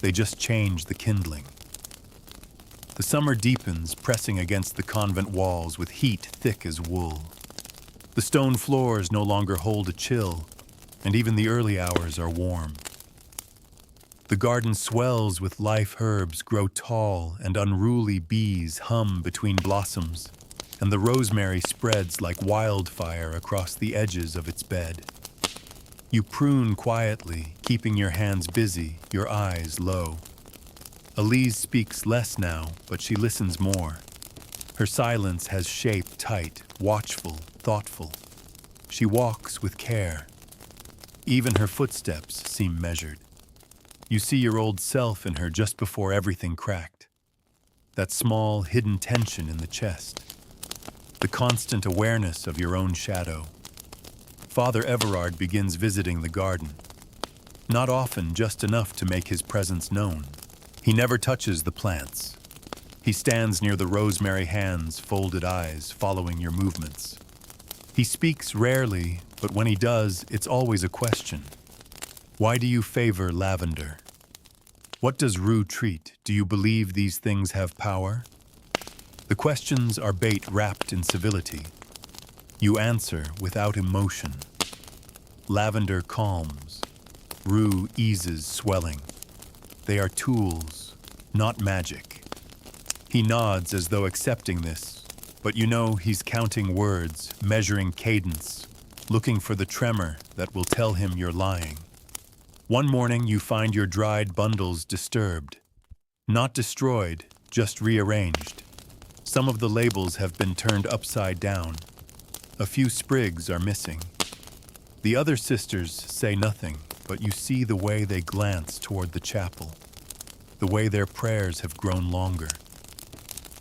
They just change the kindling. The summer deepens, pressing against the convent walls with heat thick as wool. The stone floors no longer hold a chill, and even the early hours are warm. The garden swells with life, herbs grow tall, and unruly bees hum between blossoms, and the rosemary spreads like wildfire across the edges of its bed. You prune quietly, keeping your hands busy, your eyes low. Elise speaks less now, but she listens more. Her silence has shape tight, watchful, thoughtful. She walks with care. Even her footsteps seem measured. You see your old self in her just before everything cracked. That small, hidden tension in the chest. The constant awareness of your own shadow. Father Everard begins visiting the garden. Not often, just enough to make his presence known. He never touches the plants. He stands near the rosemary hands, folded eyes, following your movements. He speaks rarely, but when he does, it's always a question. Why do you favor lavender? What does rue treat? Do you believe these things have power? The questions are bait wrapped in civility. You answer without emotion. Lavender calms. Rue eases swelling. They are tools, not magic. He nods as though accepting this, but you know he's counting words, measuring cadence, looking for the tremor that will tell him you're lying. One morning you find your dried bundles disturbed. Not destroyed, just rearranged. Some of the labels have been turned upside down. A few sprigs are missing. The other sisters say nothing, but you see the way they glance toward the chapel, the way their prayers have grown longer.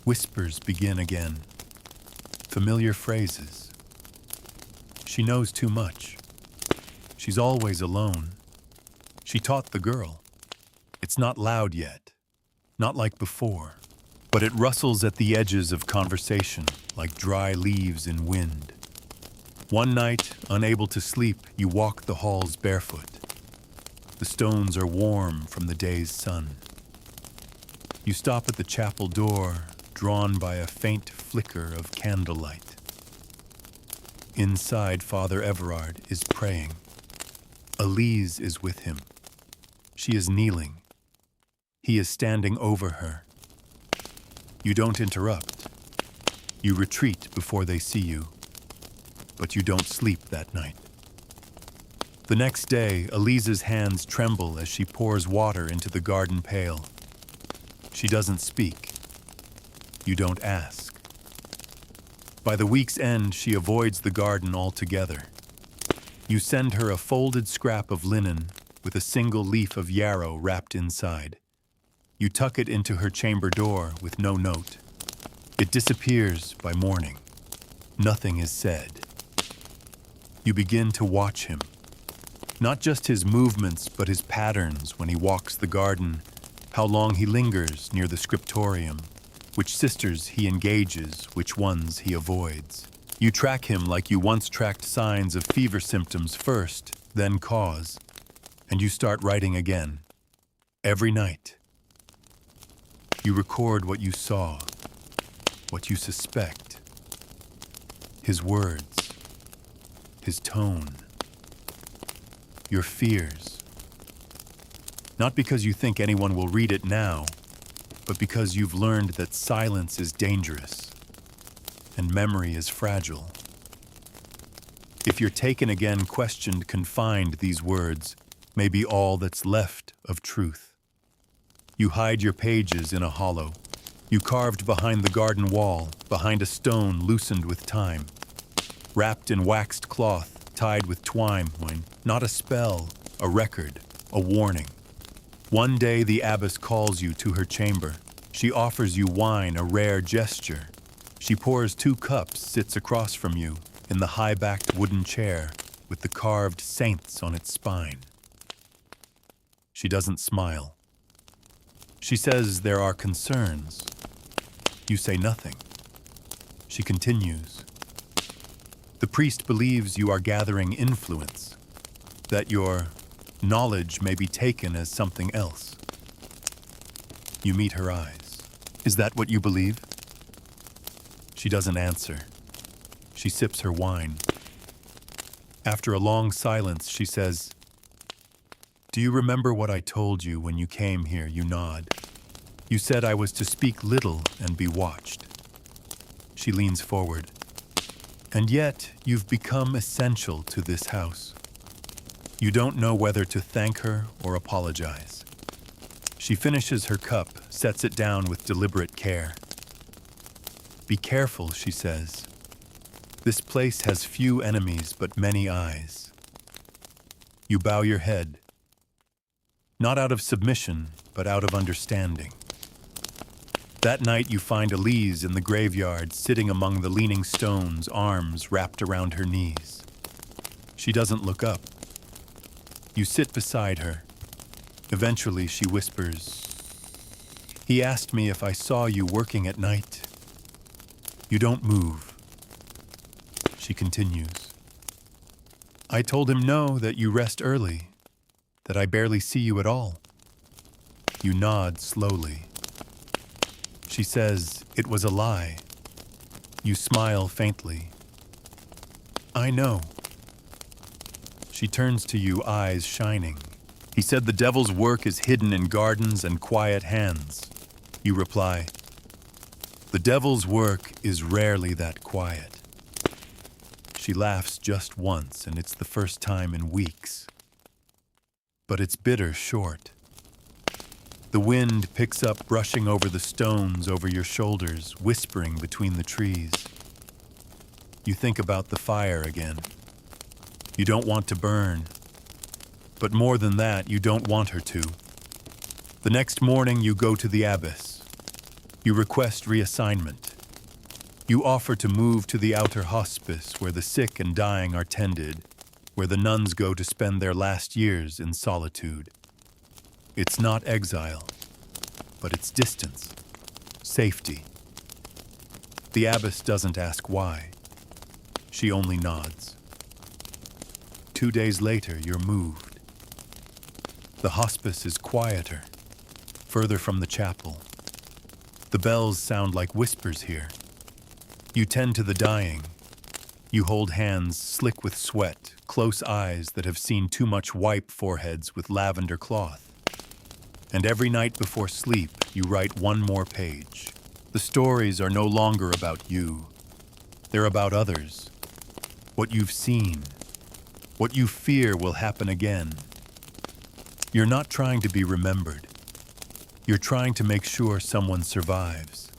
Whispers begin again. Familiar phrases. She knows too much. She's always alone. She taught the girl. It's not loud yet, not like before, but it rustles at the edges of conversation like dry leaves in wind. One night, unable to sleep, you walk the halls barefoot. The stones are warm from the day's sun. You stop at the chapel door, drawn by a faint flicker of candlelight. Inside, Father Everard is praying. Elise is with him. She is kneeling. He is standing over her. You don't interrupt. You retreat before they see you. But you don't sleep that night. The next day, Elise's hands tremble as she pours water into the garden pail. She doesn't speak. You don't ask. By the week's end, she avoids the garden altogether. You send her a folded scrap of linen with a single leaf of yarrow wrapped inside. You tuck it into her chamber door with no note. It disappears by morning. Nothing is said. You begin to watch him. Not just his movements, but his patterns when he walks the garden, how long he lingers near the scriptorium, which sisters he engages, which ones he avoids. You track him like you once tracked signs of fever symptoms first, then cause, and you start writing again. Every night. You record what you saw, what you suspect, his words, his tone, your fears. Not because you think anyone will read it now, but because you've learned that silence is dangerous and memory is fragile. If you're taken again, questioned, confined, these words may be all that's left of truth. You hide your pages in a hollow. You carved behind the garden wall, behind a stone loosened with time. Wrapped in waxed cloth, tied with twine, not a spell, a record, a warning. One day the abbess calls you to her chamber. She offers you wine, a rare gesture. She pours 2 cups, sits across from you, in the high-backed wooden chair, with the carved saints on its spine. She doesn't smile. She says there are concerns. You say nothing. She continues. The priest believes you are gathering influence, that your knowledge may be taken as something else. You meet her eyes. Is that what you believe? She doesn't answer. She sips her wine. After a long silence, she says, "Do you remember what I told you when you came here?" You nod. You said I was to speak little and be watched. She leans forward. And yet, you've become essential to this house. You don't know whether to thank her or apologize. She finishes her cup, sets it down with deliberate care. Be careful, she says. This place has few enemies but many eyes. You bow your head. Not out of submission, but out of understanding. That night you find Elise in the graveyard, sitting among the leaning stones, arms wrapped around her knees. She doesn't look up. You sit beside her. Eventually she whispers, "He asked me if I saw you working at night." You don't move. She continues, "I told him no, that you rest early, that I barely see you at all." You nod slowly. She says, "It was a lie." You smile faintly. "I know." She turns to you, eyes shining. He said the devil's work is hidden in gardens and quiet hands. You reply, the devil's work is rarely that quiet. She laughs just once, and it's the first time in weeks. But it's bitter short. The wind picks up, brushing over the stones over your shoulders, whispering between the trees. You think about the fire again. You don't want to burn. But more than that, you don't want her to. The next morning, you go to the abbess. You request reassignment. You offer to move to the outer hospice where the sick and dying are tended, where the nuns go to spend their last years in solitude. It's not exile, but it's distance, safety. The abbess doesn't ask why. She only nods. 2 days later, you're moved. The hospice is quieter, further from the chapel. The bells sound like whispers here. You tend to the dying. You hold hands slick with sweat, close eyes that have seen too much wipe foreheads with lavender cloth. And every night before sleep, you write one more page. The stories are no longer about you. They're about others. What you've seen. What you fear will happen again. You're not trying to be remembered. You're trying to make sure someone survives.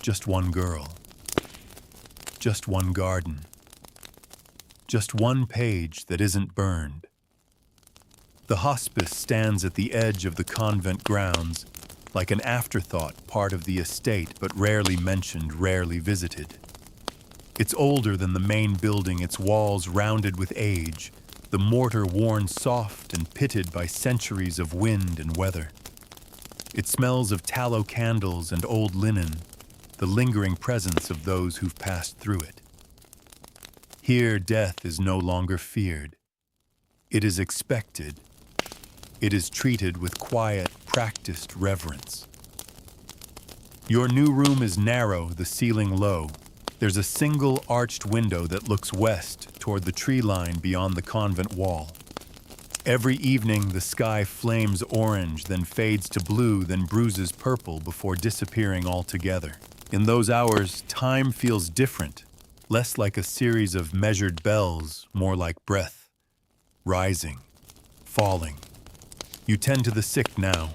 Just one girl. Just one garden. Just one page that isn't burned. The hospice stands at the edge of the convent grounds, like an afterthought, part of the estate, but rarely mentioned, rarely visited. It's older than the main building, its walls rounded with age, the mortar worn soft and pitted by centuries of wind and weather. It smells of tallow candles and old linen, the lingering presence of those who've passed through it. Here, death is no longer feared. It is expected. It is treated with quiet, practiced reverence. Your new room is narrow, the ceiling low. There's a single arched window that looks west toward the tree line beyond the convent wall. Every evening, the sky flames orange, then fades to blue, then bruises purple before disappearing altogether. In those hours, time feels different, less like a series of measured bells, more like breath, rising, falling. You tend to the sick now,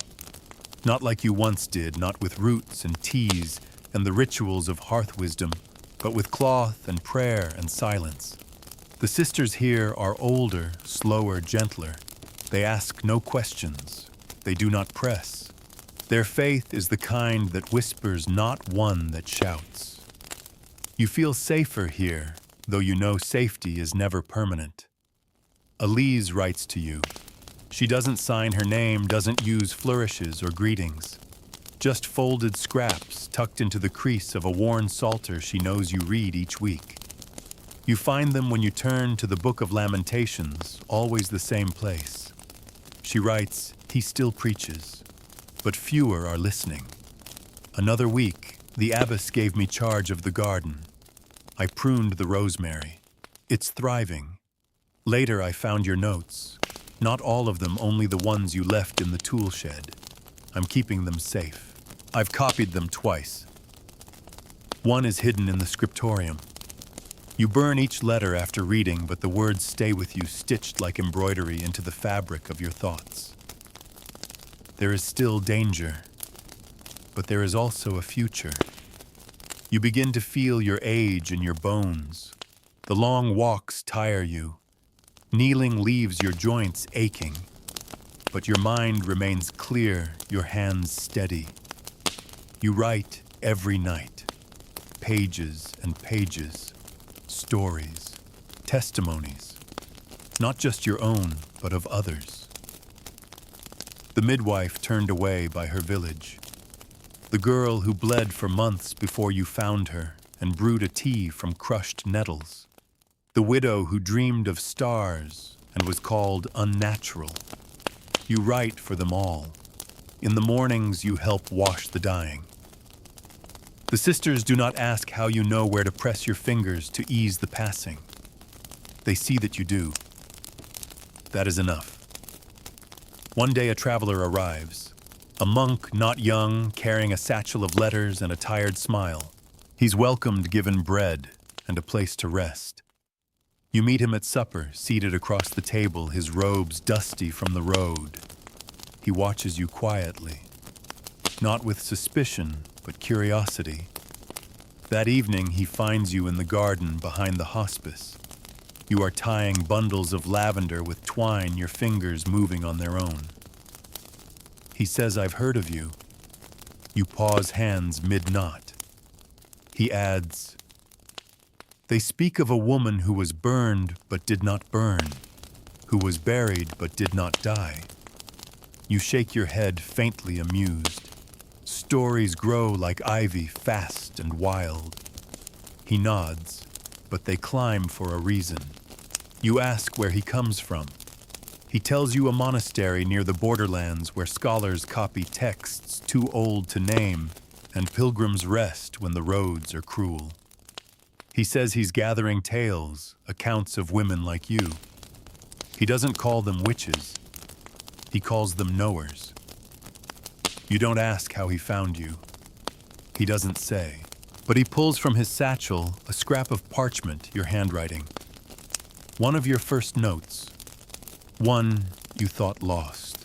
not like you once did, not with roots and teas and the rituals of hearth wisdom, but with cloth and prayer and silence. The sisters here are older, slower, gentler. They ask no questions. They do not press. Their faith is the kind that whispers, not one that shouts. You feel safer here, though you know safety is never permanent. Elise writes to you. She doesn't sign her name, doesn't use flourishes or greetings. Just folded scraps tucked into the crease of a worn psalter she knows you read each week. You find them when you turn to the Book of Lamentations, always the same place. She writes, he still preaches, but fewer are listening. Another week, the abbess gave me charge of the garden. I pruned the rosemary. It's thriving. Later I found your notes. Not all of them, only the ones you left in the tool shed. I'm keeping them safe. I've copied them twice. One is hidden in the scriptorium. You burn each letter after reading, but the words stay with you, stitched like embroidery into the fabric of your thoughts. There is still danger, but there is also a future. You begin to feel your age in your bones. The long walks tire you. Kneeling leaves your joints aching, but your mind remains clear, your hands steady. You write every night, pages and pages, stories, testimonies, not just your own, but of others. The midwife turned away by her village, the girl who bled for months before you found her and brewed a tea from crushed nettles. The widow who dreamed of stars and was called unnatural. You write for them all. In the mornings, you help wash the dying. The sisters do not ask how you know where to press your fingers to ease the passing. They see that you do. That is enough. One day a traveler arrives. A monk, not young, carrying a satchel of letters and a tired smile. He's welcomed, given bread and a place to rest. You meet him at supper, seated across the table, his robes dusty from the road. He watches you quietly, not with suspicion, but curiosity. That evening, he finds you in the garden behind the hospice. You are tying bundles of lavender with twine, your fingers moving on their own. He says, "I've heard of you." You pause hands mid-knot. He adds, "They speak of a woman who was burned but did not burn, who was buried but did not die." You shake your head, faintly amused. Stories grow like ivy, fast and wild. He nods, but they climb for a reason. You ask where he comes from. He tells you a monastery near the borderlands where scholars copy texts too old to name and pilgrims rest when the roads are cruel. He says he's gathering tales, accounts of women like you. He doesn't call them witches. He calls them knowers. You don't ask how he found you. He doesn't say. But he pulls from his satchel a scrap of parchment, your handwriting. One of your first notes. One you thought lost.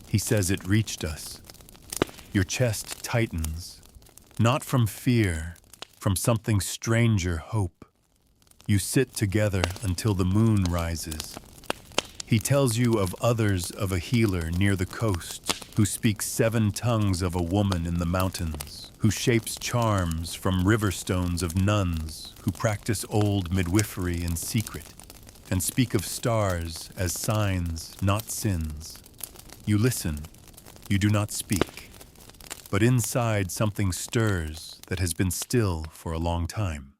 He says it reached us. Your chest tightens. Not from fear, from something stranger, hope. You sit together until the moon rises. He tells you of others, of a healer near the coast who speaks 7 tongues of a woman in the mountains, who shapes charms from river stones of nuns who practice old midwifery in secret and speak of stars as signs, not sins. You listen, you do not speak, but inside something stirs that has been still for a long time.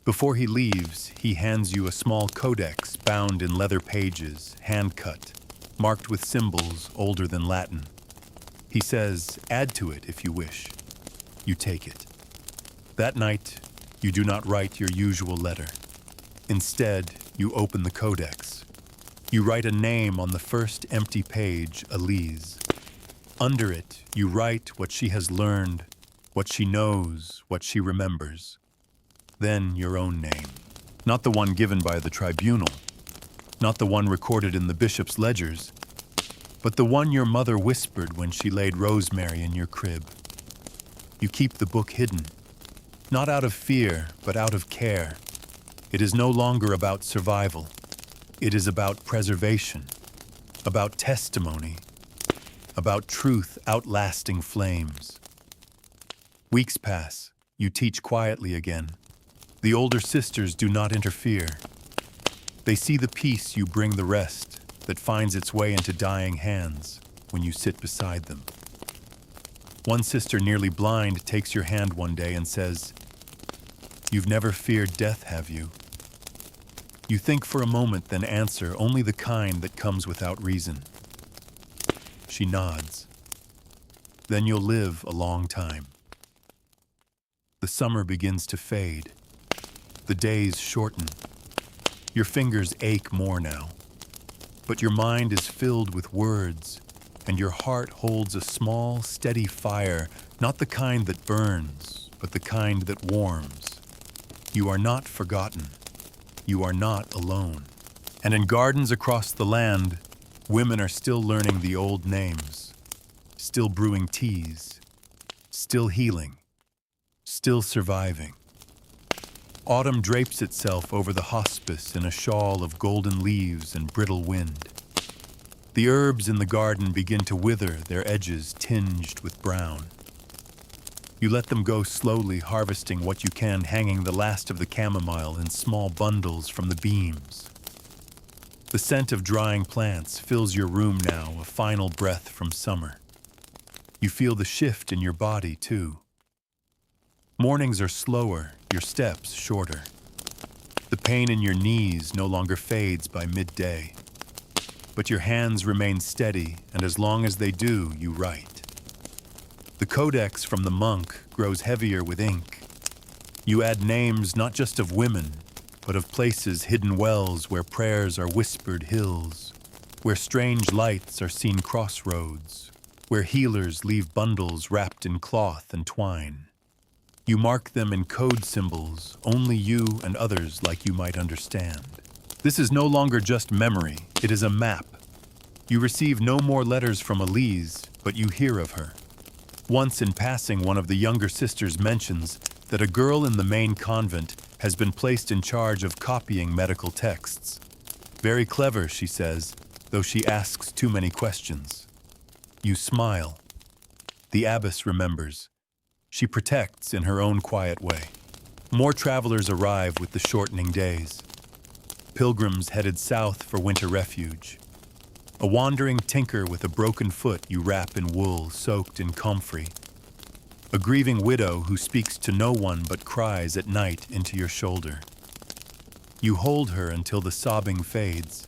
Before he leaves, he hands you a small codex bound in leather pages, hand-cut, marked with symbols older than Latin. He says, "Add to it if you wish." You take it. That night, you do not write your usual letter. Instead, you open the codex. You write a name on the first empty page, Elise. Under it, you write what she has learned, what she knows, what she remembers. Then your own name. Not the one given by the tribunal, not the one recorded in the bishop's ledgers, but the one your mother whispered when she laid rosemary in your crib. You keep the book hidden, not out of fear, but out of care. It is no longer about survival. It is about preservation, about testimony, about truth outlasting flames. Weeks pass. You teach quietly again. The older sisters do not interfere. They see the peace you bring the rest that finds its way into dying hands when you sit beside them. One sister, nearly blind, takes your hand one day and says, "You've never feared death, have you?" You think for a moment, then answer, "Only the kind that comes without reason." She nods. "Then you'll live a long time." The summer begins to fade. The days shorten. Your fingers ache more now. But your mind is filled with words, and your heart holds a small, steady fire, not the kind that burns, but the kind that warms. You are not forgotten. You are not alone. And in gardens across the land, women are still learning the old names, still brewing teas, still healing, still surviving. Autumn drapes itself over the hospice in a shawl of golden leaves and brittle wind. The herbs in the garden begin to wither, their edges tinged with brown. You let them go slowly, harvesting what you can, hanging the last of the chamomile in small bundles from the beams. The scent of drying plants fills your room now, a final breath from summer. You feel the shift in your body, too. Mornings are slower, your steps shorter. The pain in your knees no longer fades by midday. But your hands remain steady, and as long as they do, you write. The codex from the monk grows heavier with ink. You add names not just of women, but of places, hidden wells where prayers are whispered hills, where strange lights are seen crossroads, where healers leave bundles wrapped in cloth and twine. You mark them in code symbols only you and others like you might understand. This is no longer just memory, it is a map. You receive no more letters from Elise, but you hear of her. Once in passing, one of the younger sisters mentions that a girl in the main convent has been placed in charge of copying medical texts. Very clever, she says, though she asks too many questions. You smile. The abbess remembers. She protects in her own quiet way. More travelers arrive with the shortening days. Pilgrims headed south for winter refuge. A wandering tinker with a broken foot you wrap in wool soaked in comfrey. A grieving widow who speaks to no one but cries at night into your shoulder. You hold her until the sobbing fades.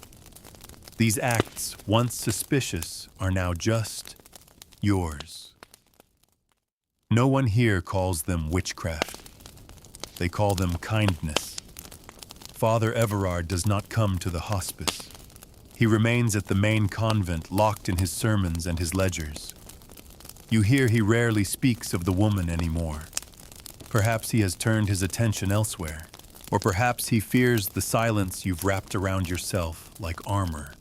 These acts, once suspicious, are now just yours. No one here calls them witchcraft. They call them kindness. Father Everard does not come to the hospice. He remains at the main convent, locked in his sermons and his ledgers. You hear he rarely speaks of the woman anymore. Perhaps he has turned his attention elsewhere, or perhaps he fears the silence you've wrapped around yourself like armor.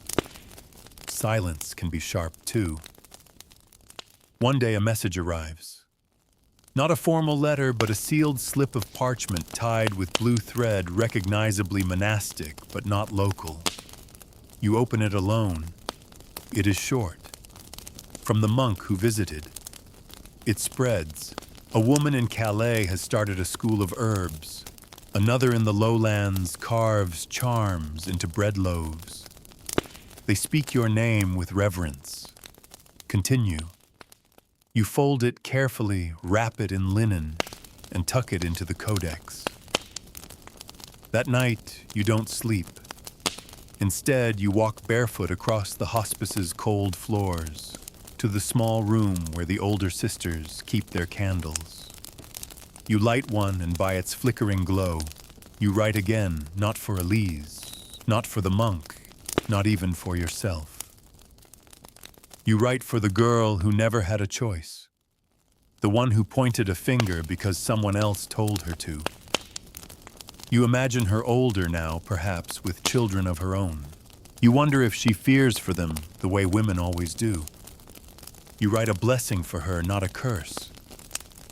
Silence can be sharp too. One day a message arrives. Not a formal letter, but a sealed slip of parchment tied with blue thread, recognizably monastic, but not local. You open it alone. It is short. From the monk who visited. It spreads. A woman in Calais has started a school of herbs. Another in the lowlands carves charms into bread loaves. They speak your name with reverence. Continue. You fold it carefully, wrap it in linen, and tuck it into the codex. That night, you don't sleep. Instead, you walk barefoot across the hospice's cold floors to the small room where the older sisters keep their candles. You light one, and by its flickering glow, you write again, not for Elise, not for the monk, not even for yourself. You write for the girl who never had a choice, the one who pointed a finger because someone else told her to. You imagine her older now, perhaps, with children of her own. You wonder if she fears for them the way women always do. You write a blessing for her, not a curse.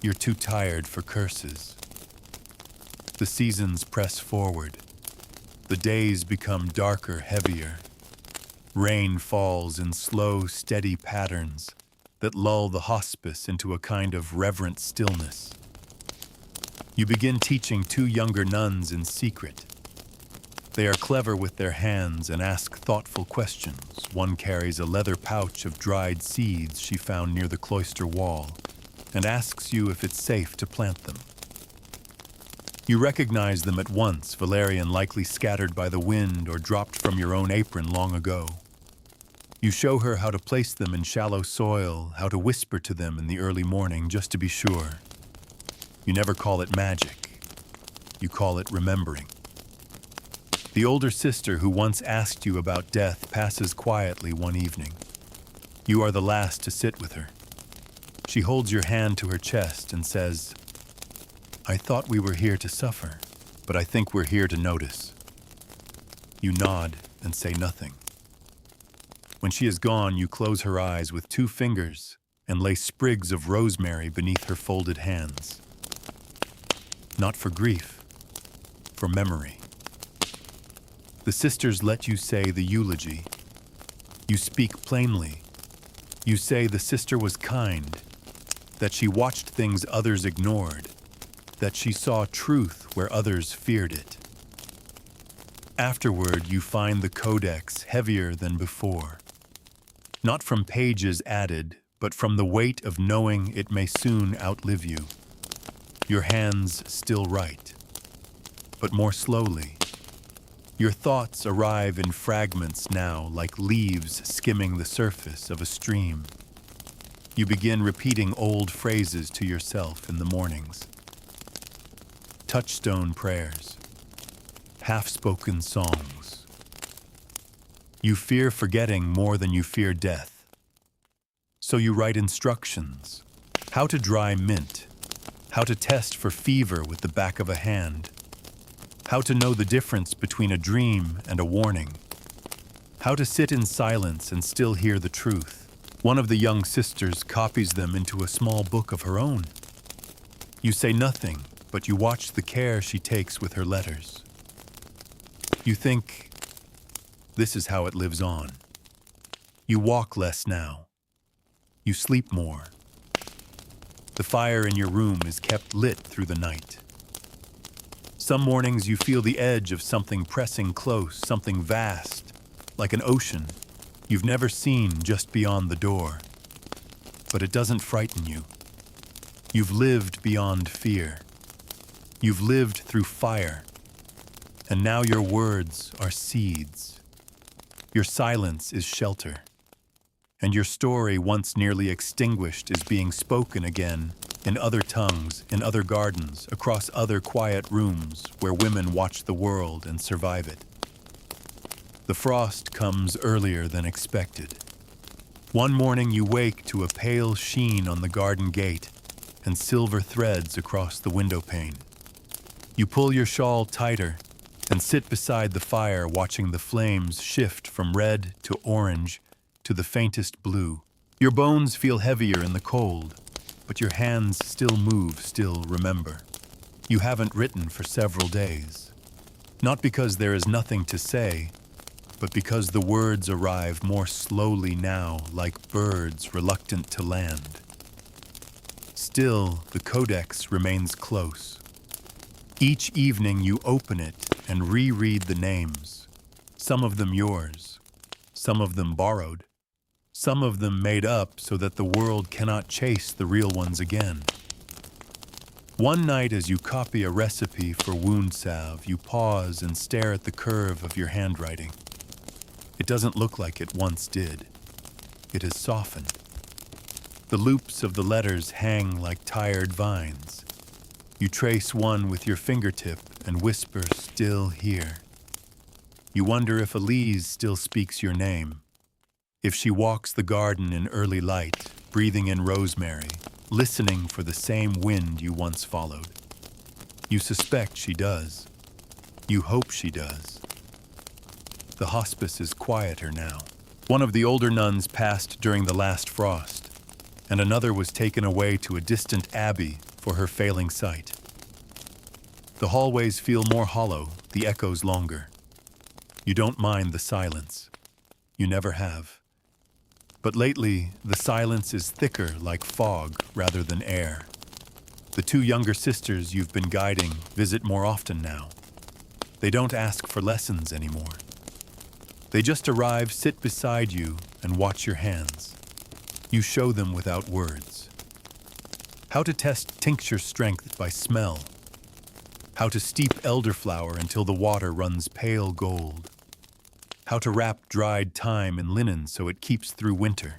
You're too tired for curses. The seasons press forward. The days become darker, heavier. Rain falls in slow, steady patterns that lull the hospice into a kind of reverent stillness. You begin teaching two younger nuns in secret. They are clever with their hands and ask thoughtful questions. One carries a leather pouch of dried seeds she found near the cloister wall and asks you if it's safe to plant them. You recognize them at once, valerian likely scattered by the wind or dropped from your own apron long ago. You show her how to place them in shallow soil, how to whisper to them in the early morning just to be sure. You never call it magic. You call it remembering. The older sister who once asked you about death passes quietly one evening. You are the last to sit with her. She holds your hand to her chest and says, "I thought we were here to suffer, but I think we're here to notice." You nod and say nothing. When she is gone, you close her eyes with 2 fingers and lay sprigs of rosemary beneath her folded hands. Not for grief, for memory. The sisters let you say the eulogy. You speak plainly. You say the sister was kind, that she watched things others ignored, that she saw truth where others feared it. Afterward, you find the codex heavier than before. Not from pages added, but from the weight of knowing it may soon outlive you. Your hands still write, but more slowly. Your thoughts arrive in fragments now, like leaves skimming the surface of a stream. You begin repeating old phrases to yourself in the mornings. Touchstone prayers, half-spoken songs. You fear forgetting more than you fear death. So you write instructions. How to dry mint. How to test for fever with the back of a hand. How to know the difference between a dream and a warning. How to sit in silence and still hear the truth. One of the young sisters copies them into a small book of her own. You say nothing, but you watch the care she takes with her letters. You think, this is how it lives on. You walk less now. You sleep more. The fire in your room is kept lit through the night. Some mornings you feel the edge of something pressing close, something vast, like an ocean you've never seen just beyond the door. But it doesn't frighten you. You've lived beyond fear. You've lived through fire. And now your words are seeds. Your silence is shelter. And your story, once nearly extinguished, is being spoken again in other tongues, in other gardens, across other quiet rooms where women watch the world and survive it. The frost comes earlier than expected. One morning you wake to a pale sheen on the garden gate and silver threads across the window pane. You pull your shawl tighter and sit beside the fire watching the flames shift from red to orange to the faintest blue. Your bones feel heavier in the cold, but your hands still move, still remember. You haven't written for several days. Not because there is nothing to say, but because the words arrive more slowly now, like birds reluctant to land. Still, the codex remains close. Each evening you open it and reread the names. Some of them yours, some of them borrowed, some of them made up so that the world cannot chase the real ones again. One night as you copy a recipe for wound salve, you pause and stare at the curve of your handwriting. It doesn't look like it once did. It has softened. The loops of the letters hang like tired vines. You trace one with your fingertip and whisper, "Still here." You wonder if Elise still speaks your name. If she walks the garden in early light, breathing in rosemary, listening for the same wind you once followed. You suspect she does. You hope she does. The hospice is quieter now. One of the older nuns passed during the last frost, and another was taken away to a distant abbey for her failing sight. The hallways feel more hollow, the echoes longer. You don't mind the silence. You never have. But lately, the silence is thicker like fog rather than air. The two younger sisters you've been guiding visit more often now. They don't ask for lessons anymore. They just arrive, sit beside you, and watch your hands. You show them without words. How to test tincture strength by smell. How to steep elderflower until the water runs pale gold. How to wrap dried thyme in linen so it keeps through winter.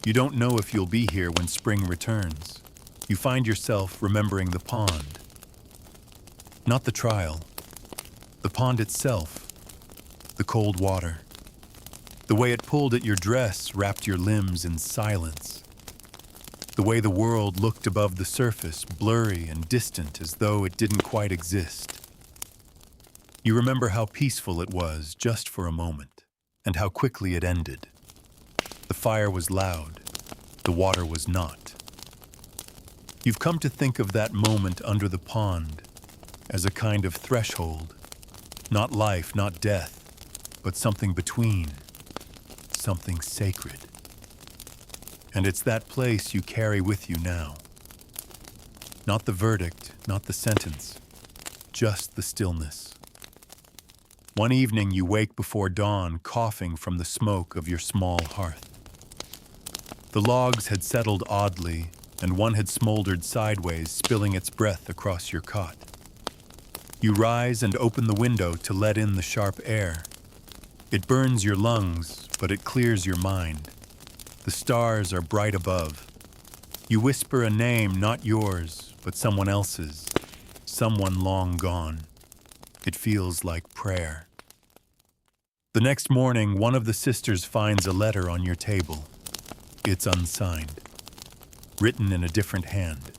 You don't know if you'll be here when spring returns. You find yourself remembering the pond. Not the trial. The pond itself. The cold water. The way it pulled at your dress wrapped your limbs in silence. The way the world looked above the surface, blurry and distant as though it didn't quite exist. You remember how peaceful it was just for a moment, and how quickly it ended. The fire was loud, the water was not. You've come to think of that moment under the pond as a kind of threshold, not life, not death, but something between, something sacred. And it's that place you carry with you now. Not the verdict, not the sentence, just the stillness. One evening you wake before dawn, coughing from the smoke of your small hearth. The logs had settled oddly, and one had smoldered sideways, spilling its breath across your cot. You rise and open the window to let in the sharp air. It burns your lungs, but it clears your mind. The stars are bright above. You whisper a name not yours, but someone else's, someone long gone. It feels like prayer. The next morning, one of the sisters finds a letter on your table. It's unsigned, written in a different hand.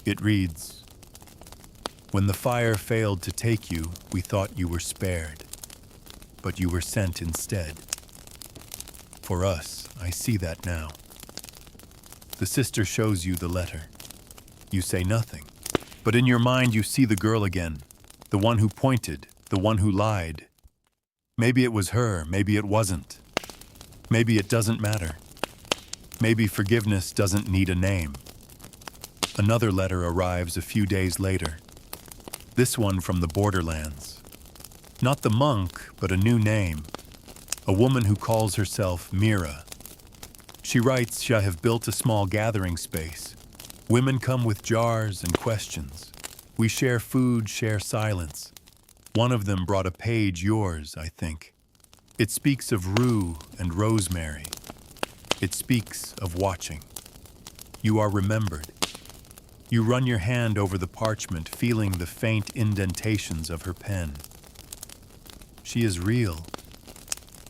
It reads, "When the fire failed to take you, we thought you were spared, but you were sent instead. For us, I see that now." The sister shows you the letter. You say nothing, but in your mind you see the girl again, the one who pointed, the one who lied. Maybe it was her, maybe it wasn't. Maybe it doesn't matter. Maybe forgiveness doesn't need a name. Another letter arrives a few days later. This one from the borderlands. Not the monk, but a new name. A woman who calls herself Mira. She writes, "I have built a small gathering space. Women come with jars and questions. We share food, share silence. One of them brought a page, yours, I think. It speaks of rue and rosemary. It speaks of watching. You are remembered." You run your hand over the parchment, feeling the faint indentations of her pen. She is real.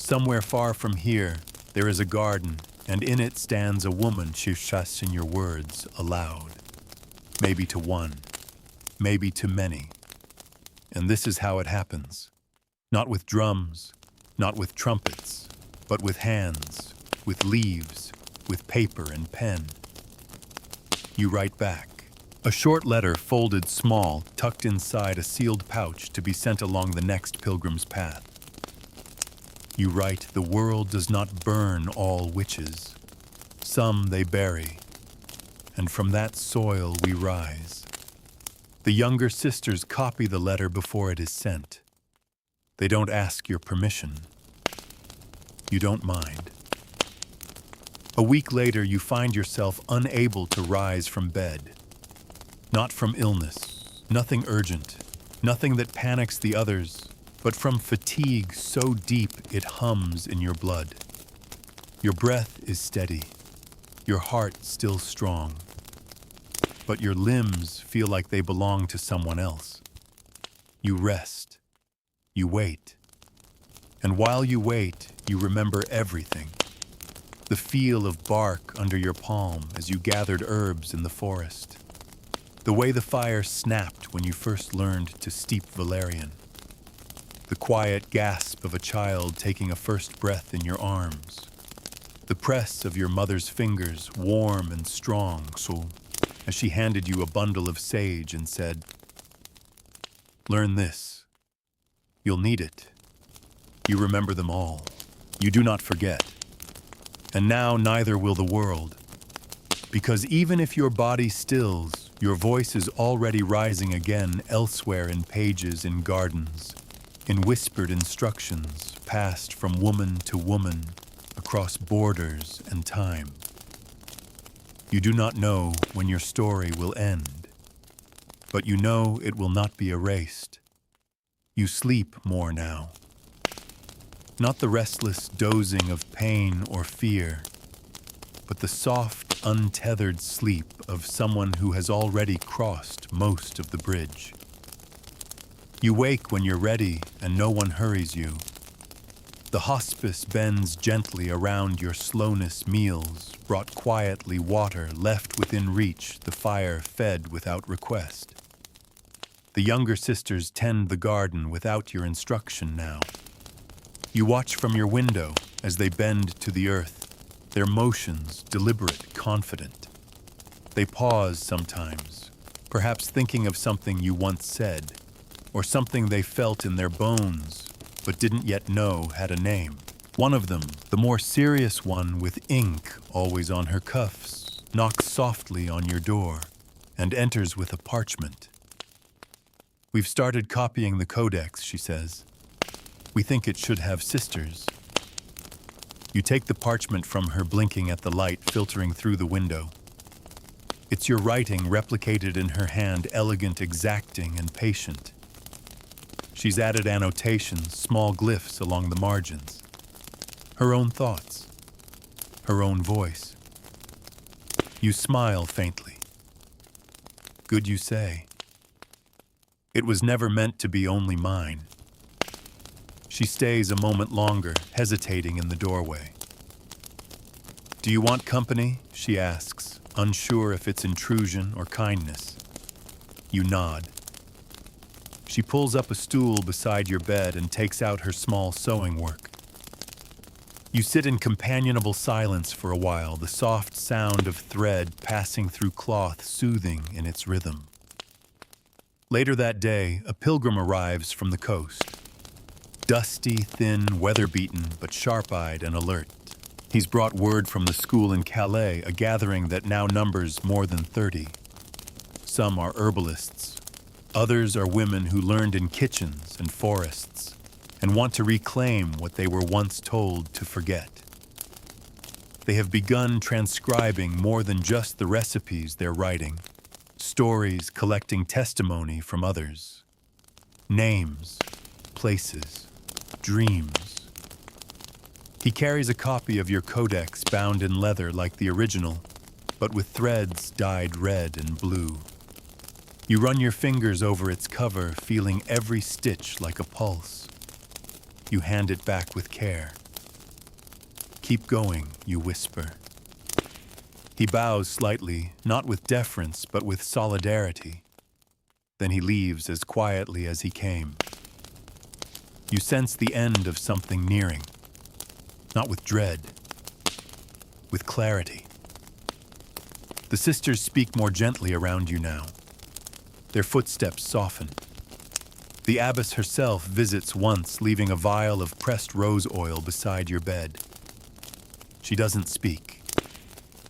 Somewhere far from here, there is a garden, and in it stands a woman. She shuts in your words aloud. Maybe to one, maybe to many. And this is how it happens. Not with drums, not with trumpets, but with hands, with leaves, with paper and pen. You write back. A short letter folded small, tucked inside a sealed pouch to be sent along the next pilgrim's path. You write, "The world does not burn all witches. Some they bury, and from that soil we rise." The younger sisters copy the letter before it is sent. They don't ask your permission. You don't mind. A week later, you find yourself unable to rise from bed. Not from illness, nothing urgent, nothing that panics the others, but from fatigue so deep it hums in your blood. Your breath is steady, your heart still strong, but your limbs feel like they belong to someone else. You rest, you wait, and while you wait, you remember everything. The feel of bark under your palm as you gathered herbs in the forest. The way the fire snapped when you first learned to steep valerian. The quiet gasp of a child taking a first breath in your arms. The press of your mother's fingers, warm and strong, so as she handed you a bundle of sage and said, "Learn this. You'll need it." You remember them all. You do not forget. And now neither will the world. Because even if your body stills, your voice is already rising again elsewhere in pages in gardens, in whispered instructions passed from woman to woman across borders and time. You do not know when your story will end, but you know it will not be erased. You sleep more now. Not the restless dozing of pain or fear, but the soft, untethered sleep of someone who has already crossed most of the bridge. You wake when you're ready and no one hurries you. The hospice bends gently around your slowness meals, brought quietly water left within reach, the fire fed without request. The younger sisters tend the garden without your instruction now. You watch from your window as they bend to the earth, their motions deliberate, confident. They pause sometimes, perhaps thinking of something you once said, or something they felt in their bones, but didn't yet know had a name. One of them, the more serious one with ink always on her cuffs, knocks softly on your door and enters with a parchment. "We've started copying the codex," she says. "We think it should have sisters." You take the parchment from her, blinking at the light filtering through the window. It's your writing replicated in her hand, elegant, exacting, and patient. She's added annotations, small glyphs along the margins. Her own thoughts, her own voice. You smile faintly. "Good, you say. It was never meant to be only mine." She stays a moment longer, hesitating in the doorway. "Do you want company?" she asks, unsure if it's intrusion or kindness. You nod. She pulls up a stool beside your bed and takes out her small sewing work. You sit in companionable silence for a while, the soft sound of thread passing through cloth soothing in its rhythm. Later that day, a pilgrim arrives from the coast. Dusty, thin, weather-beaten, but sharp-eyed and alert. He's brought word from the school in Calais, a gathering that now numbers more than 30. Some are herbalists. Others are women who learned in kitchens and forests and want to reclaim what they were once told to forget. They have begun transcribing more than just the recipes they're writing, stories collecting testimony from others, names, places, dreams. He carries a copy of your codex bound in leather like the original, but with threads dyed red and blue. You run your fingers over its cover, feeling every stitch like a pulse. You hand it back with care. "Keep going," you whisper. He bows slightly, not with deference, but with solidarity. Then he leaves as quietly as he came. You sense the end of something nearing, not with dread, with clarity. The sisters speak more gently around you now. Their footsteps soften. The abbess herself visits once, leaving a vial of pressed rose oil beside your bed. She doesn't speak,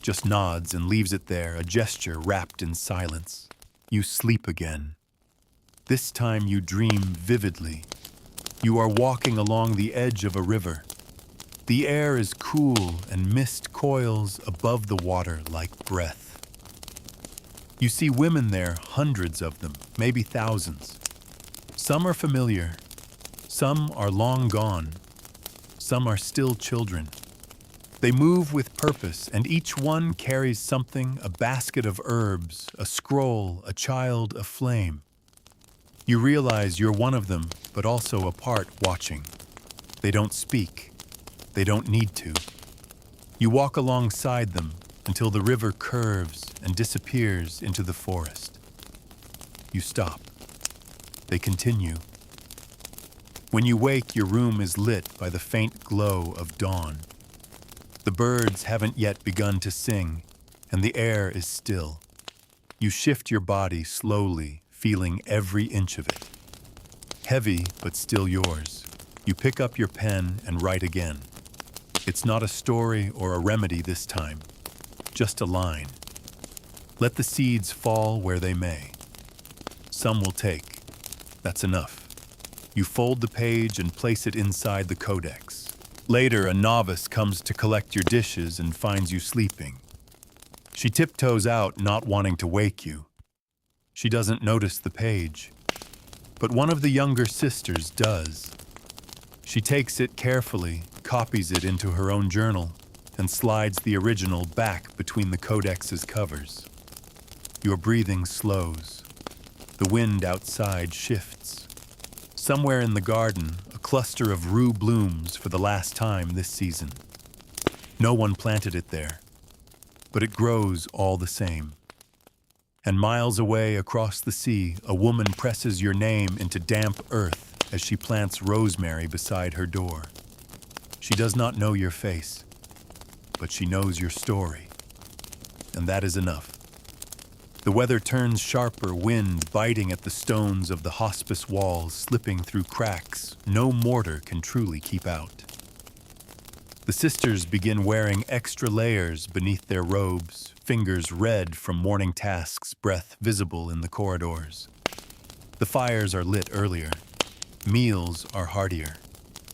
just nods and leaves it there, a gesture wrapped in silence. You sleep again. This time you dream vividly. You are walking along the edge of a river. The air is cool and mist coils above the water like breath. You see women there, hundreds of them, maybe thousands. Some are familiar, some are long gone, some are still children. They move with purpose, and each one carries something, a basket of herbs, a scroll, a child, a flame. You realize you're one of them, but also a part watching. They don't speak. They don't need to. You walk alongside them until the river curves and disappears into the forest. You stop. They continue. When you wake, your room is lit by the faint glow of dawn. The birds haven't yet begun to sing, and the air is still. You shift your body slowly, feeling every inch of it. Heavy, but still yours. You pick up your pen and write again. It's not a story or a remedy this time, just a line. Let the seeds fall where they may. Some will take. That's enough. You fold the page and place it inside the codex. Later, a novice comes to collect your dishes and finds you sleeping. She tiptoes out, not wanting to wake you. She doesn't notice the page, but one of the younger sisters does. She takes it carefully, copies it into her own journal, and slides the original back between the codex's covers. Your breathing slows. The wind outside shifts. Somewhere in the garden, a cluster of rue blooms for the last time this season. No one planted it there, but it grows all the same. And miles away across the sea, a woman presses your name into damp earth as she plants rosemary beside her door. She does not know your face, but she knows your story, and that is enough. The weather turns sharper, wind biting at the stones of the hospice walls, slipping through cracks no mortar can truly keep out. The sisters begin wearing extra layers beneath their robes, fingers red from morning tasks, breath visible in the corridors. The fires are lit earlier. Meals are heartier.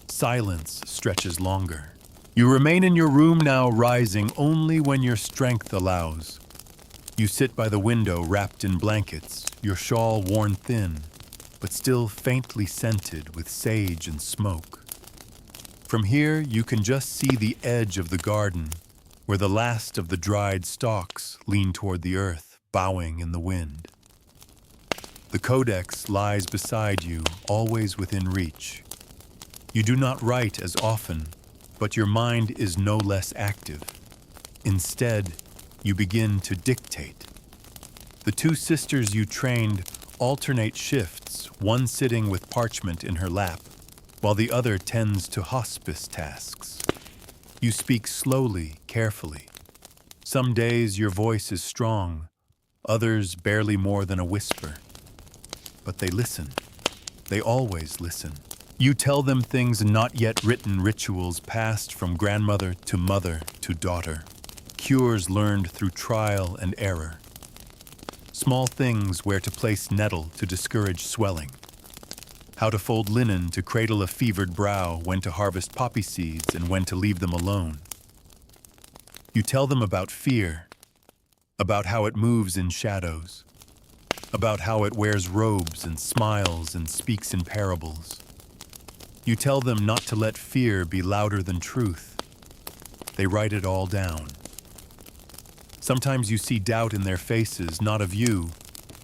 Silence stretches longer. You remain in your room now, rising only when your strength allows. You sit by the window wrapped in blankets, your shawl worn thin, but still faintly scented with sage and smoke. From here, you can just see the edge of the garden, where the last of the dried stalks lean toward the earth, bowing in the wind. The codex lies beside you, always within reach. You do not write as often, but your mind is no less active. Instead, you begin to dictate. The two sisters you trained alternate shifts, one sitting with parchment in her lap, while the other tends to hospice tasks. You speak slowly, carefully. Some days your voice is strong, others barely more than a whisper. But they listen. They always listen. You tell them things not yet written, rituals passed from grandmother to mother to daughter, cures learned through trial and error. Small things: where to place nettle to discourage swelling, how to fold linen to cradle a fevered brow, when to harvest poppy seeds and when to leave them alone. You tell them about fear, about how it moves in shadows, about how it wears robes and smiles and speaks in parables. You tell them not to let fear be louder than truth. They write it all down. Sometimes you see doubt in their faces, not of you,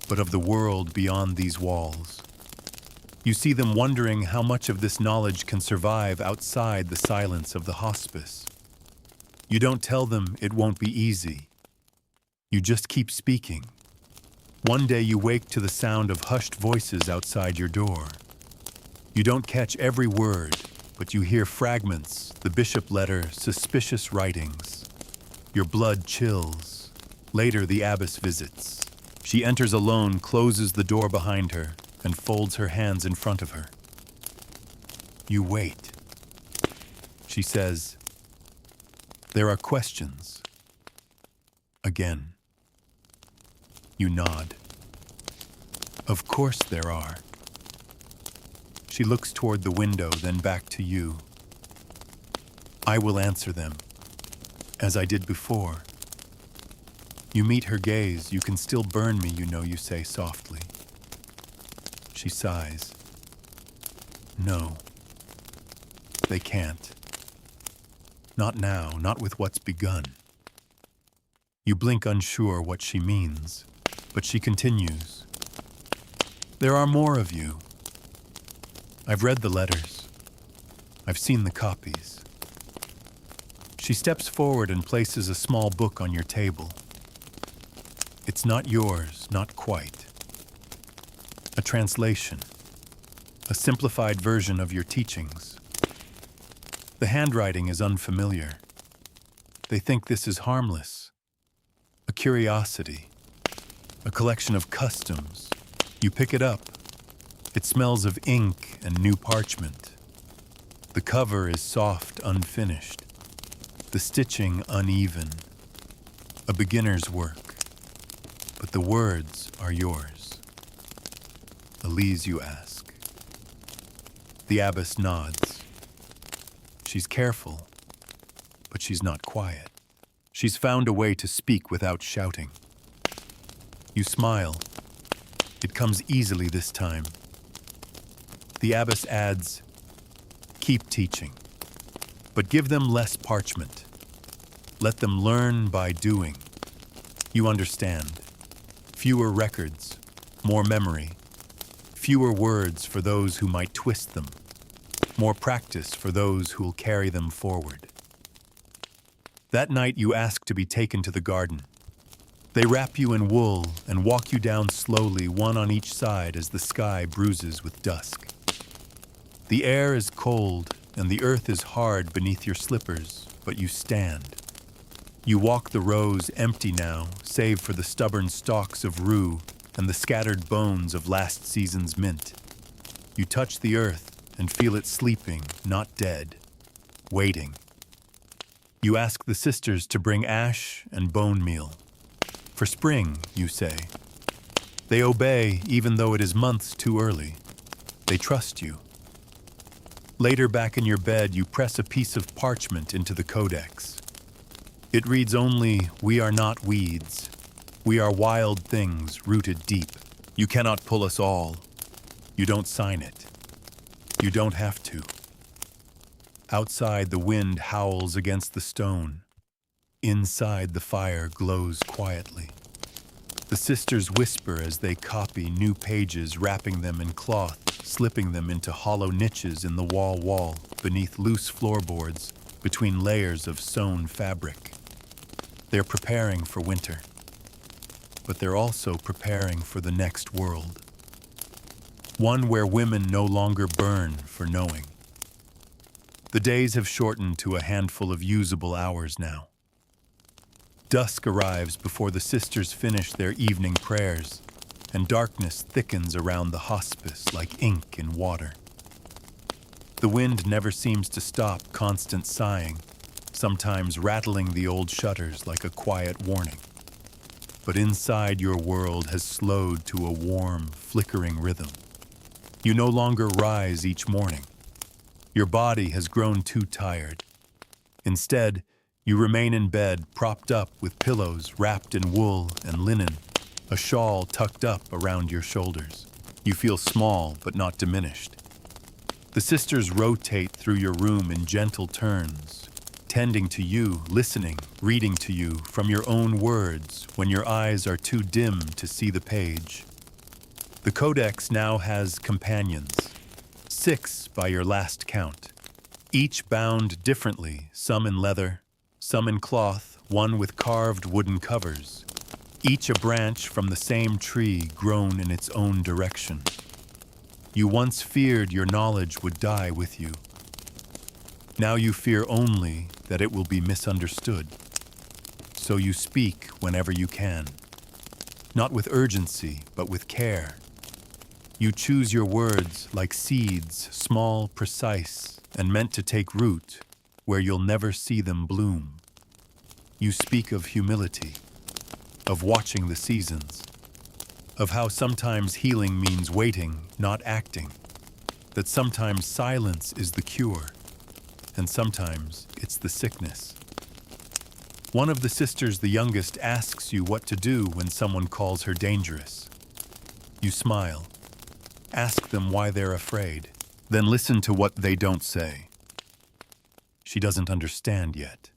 but of the world beyond these walls. You see them wondering how much of this knowledge can survive outside the silence of the hospice. You don't tell them it won't be easy. You just keep speaking. One day you wake to the sound of hushed voices outside your door. You don't catch every word, but you hear fragments, the bishop letter, suspicious writings. Your blood chills. Later, the abbess visits. She enters alone, closes the door behind her, and folds her hands in front of her. You wait. She says, "There are questions." Again. You nod. "Of course there are." She looks toward the window, then back to you. "I will answer them, as I did before." You meet her gaze. "You can still burn me, you know," you say softly. She sighs. "No, they can't. Not now, not with what's begun." You blink, unsure what she means, but she continues. "There are more of you. I've read the letters. I've seen the copies." She steps forward and places a small book on your table. It's not yours, not quite. A translation, a simplified version of your teachings. The handwriting is unfamiliar. They think this is harmless, a curiosity, a collection of customs. You pick it up. It smells of ink and new parchment. The cover is soft, unfinished. The stitching uneven. A beginner's work. But the words are yours. "Elise," you ask. The abbess nods. She's careful, but she's not quiet. She's found a way to speak without shouting. You smile. It comes easily this time. The abbess adds, "Keep teaching, but give them less parchment. Let them learn by doing." You understand. Fewer records, more memory. Fewer words for those who might twist them. More practice for those who'll carry them forward. That night you ask to be taken to the garden. They wrap you in wool and walk you down slowly, one on each side, as the sky bruises with dusk. The air is cold and the earth is hard beneath your slippers, but you stand. You walk the rows, empty now, save for the stubborn stalks of rue and the scattered bones of last season's mint. You touch the earth and feel it sleeping, not dead, waiting. You ask the sisters to bring ash and bone meal. For spring, you say. They obey, even though it is months too early. They trust you. Later, back in your bed, you press a piece of parchment into the codex. It reads only, "We are not weeds. We are wild things rooted deep. You cannot pull us all." You don't sign it. You don't have to. Outside, the wind howls against the stone. Inside, the fire glows quietly. The sisters whisper as they copy new pages, wrapping them in cloth slipping them into hollow niches in the wall, beneath loose floorboards, between layers of sewn fabric. They're preparing for winter, but they're also preparing for the next world. One where women no longer burn for knowing. The days have shortened to a handful of usable hours now. Dusk arrives before the sisters finish their evening prayers, and darkness thickens around the hospice like ink in water. The wind never seems to stop constant sighing, sometimes rattling the old shutters like a quiet warning. But inside your world has slowed to a warm, flickering rhythm. You no longer rise each morning. Your body has grown too tired. Instead, you remain in bed, propped up with pillows wrapped in wool and linen, a shawl tucked up around your shoulders. You feel small but not diminished. The sisters rotate through your room in gentle turns, tending to you, listening, reading to you from your own words when your eyes are too dim to see the page. The codex now has companions, 6 by your last count, each bound differently, some in leather, some in cloth, one with carved wooden covers, each a branch from the same tree grown in its own direction. You once feared your knowledge would die with you. Now you fear only that it will be misunderstood. So you speak whenever you can, not with urgency, but with care. You choose your words like seeds, small, precise, and meant to take root where you'll never see them bloom. You speak of humility, of watching the seasons, of how sometimes healing means waiting, not acting, that sometimes silence is the cure, and sometimes it's the sickness. One of the sisters, the youngest, asks you what to do when someone calls her dangerous. You smile. Ask them why they're afraid, then listen to what they don't say. She doesn't understand yet,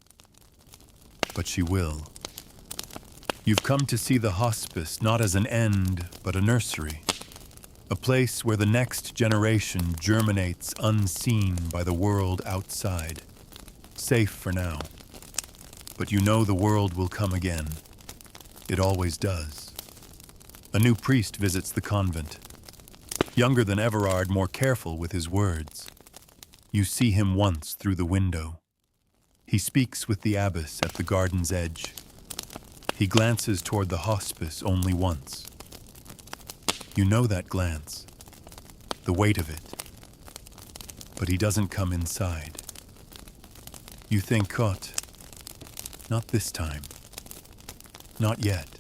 but she will. You've come to see the hospice not as an end, but a nursery, a place where the next generation germinates unseen by the world outside, safe for now. But you know the world will come again. It always does. A new priest visits the convent. Younger than Everard, more careful with his words. You see him once through the window. He speaks with the abbess at the garden's edge. He glances toward the hospice only once. You know that glance, the weight of it. But he doesn't come inside. You think, "Cot, not this time. Not yet."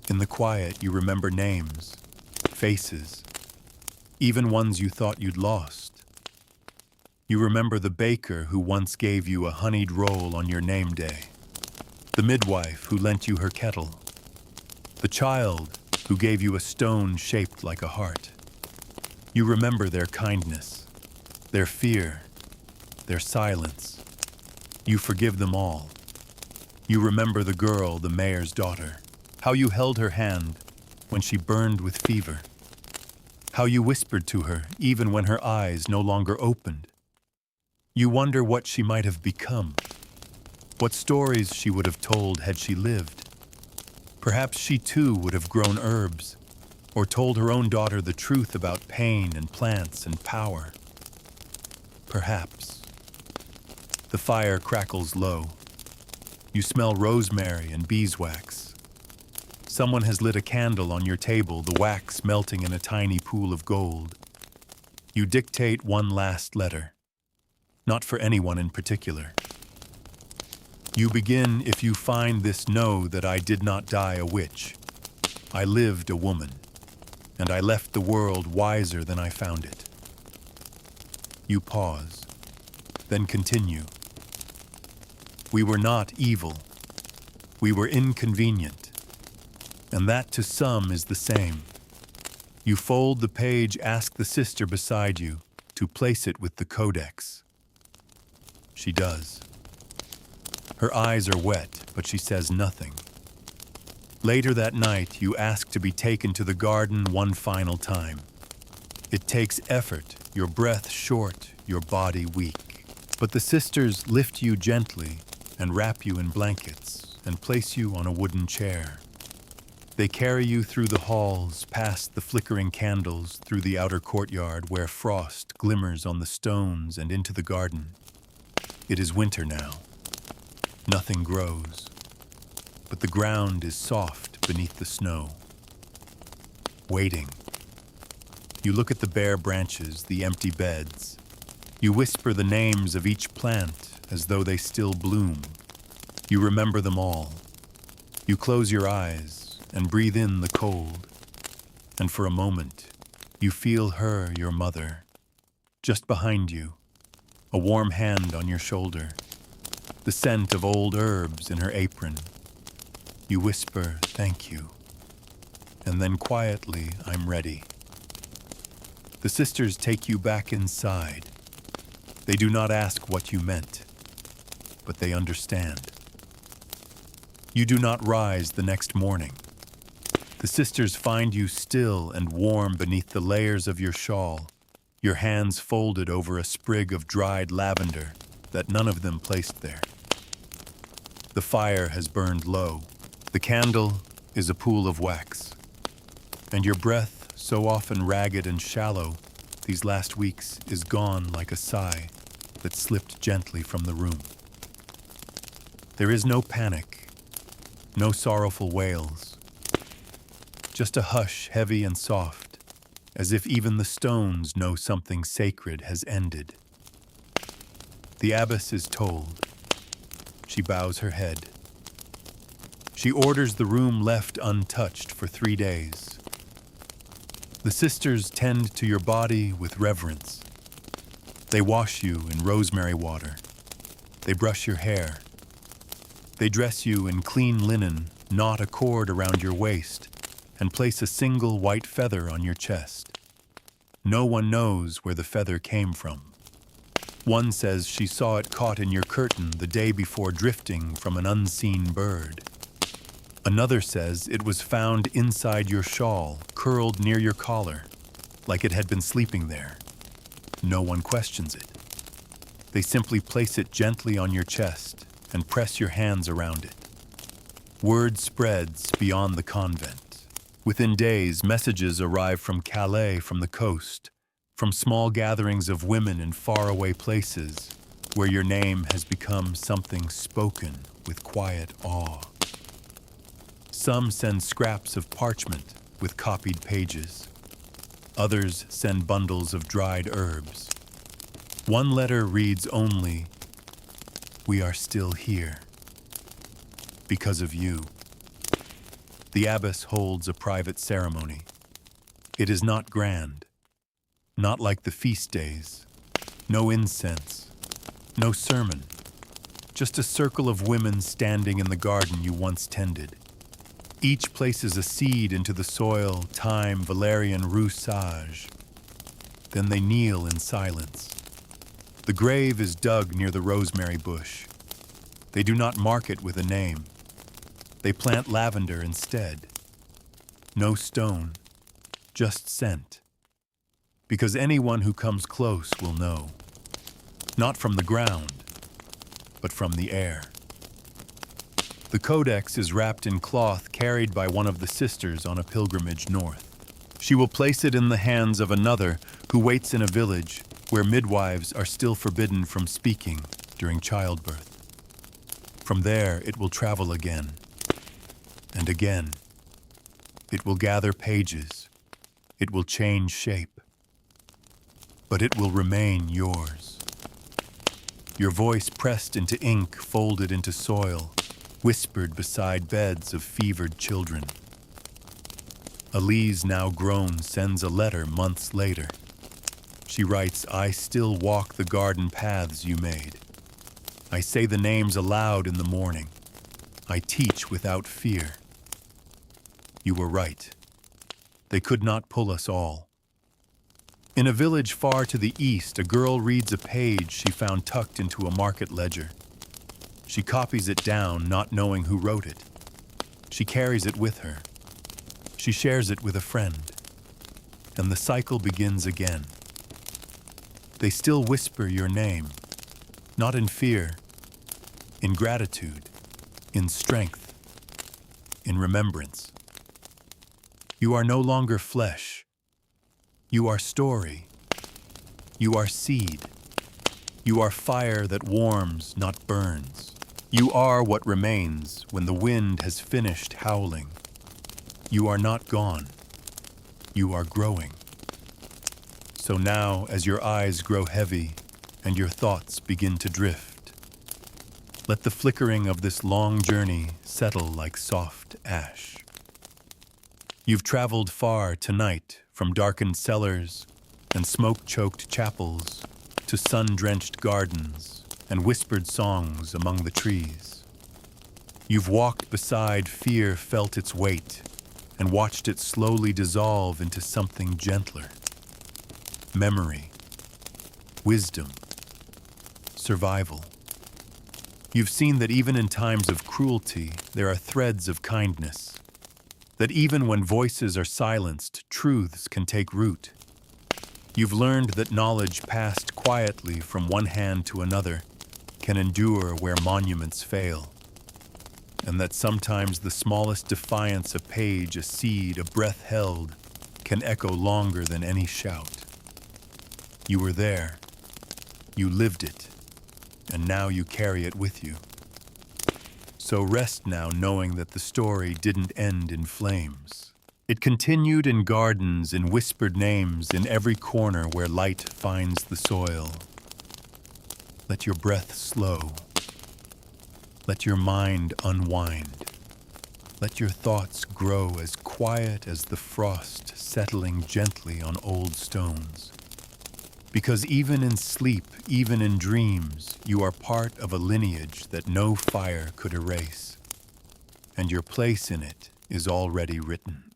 In the quiet, you remember names, faces, even ones you thought you'd lost. You remember the baker who once gave you a honeyed roll on your name day, the midwife who lent you her kettle, the child who gave you a stone shaped like a heart. You remember their kindness, their fear, their silence. You forgive them all. You remember the girl, the mayor's daughter, how you held her hand when she burned with fever, how you whispered to her even when her eyes no longer opened. You wonder what she might have become, what stories she would have told had she lived. Perhaps she too would have grown herbs, or told her own daughter the truth about pain and plants and power. Perhaps. The fire crackles low. You smell rosemary and beeswax. Someone has lit a candle on your table, the wax melting in a tiny pool of gold. You dictate one last letter, not for anyone in particular. You begin, "If you find this, know that I did not die a witch. I lived a woman, and I left the world wiser than I found it." You pause, then continue. "We were not evil. We were inconvenient. And that to some is the same." You fold the page, ask the sister beside you to place it with the codex. She does. Her eyes are wet, but she says nothing. Later that night, you ask to be taken to the garden one final time. It takes effort, your breath short, your body weak. But the sisters lift you gently and wrap you in blankets and place you on a wooden chair. They carry you through the halls, past the flickering candles, through the outer courtyard where frost glimmers on the stones and into the garden. It is winter now. Nothing grows, but the ground is soft beneath the snow. Waiting. You look at the bare branches, the empty beds. You whisper the names of each plant as though they still bloom. You remember them all. You close your eyes and breathe in the cold. And for a moment, you feel her, your mother, just behind you, a warm hand on your shoulder, the scent of old herbs in her apron. You whisper, "Thank you." And then quietly, "I'm ready." The sisters take you back inside. They do not ask what you meant, but they understand. You do not rise the next morning. The sisters find you still and warm beneath the layers of your shawl, your hands folded over a sprig of dried lavender that none of them placed there. The fire has burned low. The candle is a pool of wax. And your breath, so often ragged and shallow, these last weeks is gone like a sigh that slipped gently from the room. There is no panic, no sorrowful wails. Just a hush, heavy and soft, as if even the stones know something sacred has ended. The abbess is told. She bows her head. She orders the room left untouched for 3 days. The sisters tend to your body with reverence. They wash you in rosemary water. They brush your hair. They dress you in clean linen, knot a cord around your waist, and place a single white feather on your chest. No one knows where the feather came from. One says she saw it caught in your curtain the day before drifting from an unseen bird. Another says it was found inside your shawl, curled near your collar, like it had been sleeping there. No one questions it. They simply place it gently on your chest and press your hands around it. Word spreads beyond the convent. Within days, messages arrive from Calais, from the coast, from small gatherings of women in faraway places where your name has become something spoken with quiet awe. Some send scraps of parchment with copied pages. Others send bundles of dried herbs. One letter reads only, "We are still here. Because of you." The abbess holds a private ceremony. It is not grand, not like the feast days. No incense, no sermon, just a circle of women standing in the garden you once tended. Each places a seed into the soil, thyme, valerian, rue sage. Then they kneel in silence. The grave is dug near the rosemary bush. They do not mark it with a name. They plant lavender instead. No stone, just scent. Because anyone who comes close will know. Not from the ground, but from the air. The codex is wrapped in cloth carried by one of the sisters on a pilgrimage north. She will place it in the hands of another who waits in a village where midwives are still forbidden from speaking during childbirth. From there, it will travel again. And again, it will gather pages. It will change shape. But it will remain yours. Your voice pressed into ink, folded into soil, whispered beside beds of fevered children. Elise, now grown, sends a letter months later. She writes, "I still walk the garden paths you made. I say the names aloud in the morning. I teach without fear. You were right. They could not pull us all." In a village far to the east, a girl reads a page she found tucked into a market ledger. She copies it down, not knowing who wrote it. She carries it with her. She shares it with a friend. and the cycle begins again. They still whisper your name, not in fear, in gratitude, in strength, in remembrance. You are no longer flesh. You are story. You are seed. You are fire that warms, not burns. You are what remains when the wind has finished howling. You are not gone. You are growing. So now, as your eyes grow heavy and your thoughts begin to drift, let the flickering of this long journey settle like soft ash. You've traveled far tonight, from darkened cellars and smoke-choked chapels to sun-drenched gardens and whispered songs among the trees. You've walked beside fear, felt its weight, and watched it slowly dissolve into something gentler. Memory, wisdom, survival. You've seen that even in times of cruelty, there are threads of kindness. That even when voices are silenced, truths can take root. You've learned that knowledge passed quietly from one hand to another can endure where monuments fail, and that sometimes the smallest defiance, a page, a seed, a breath held, can echo longer than any shout. You were there, you lived it, and now you carry it with you. So rest now knowing that the story didn't end in flames. It continued in gardens, in whispered names, in every corner where light finds the soil. Let your breath slow. Let your mind unwind. Let your thoughts grow as quiet as the frost settling gently on old stones. Because even in sleep, even in dreams, you are part of a lineage that no fire could erase, and your place in it is already written.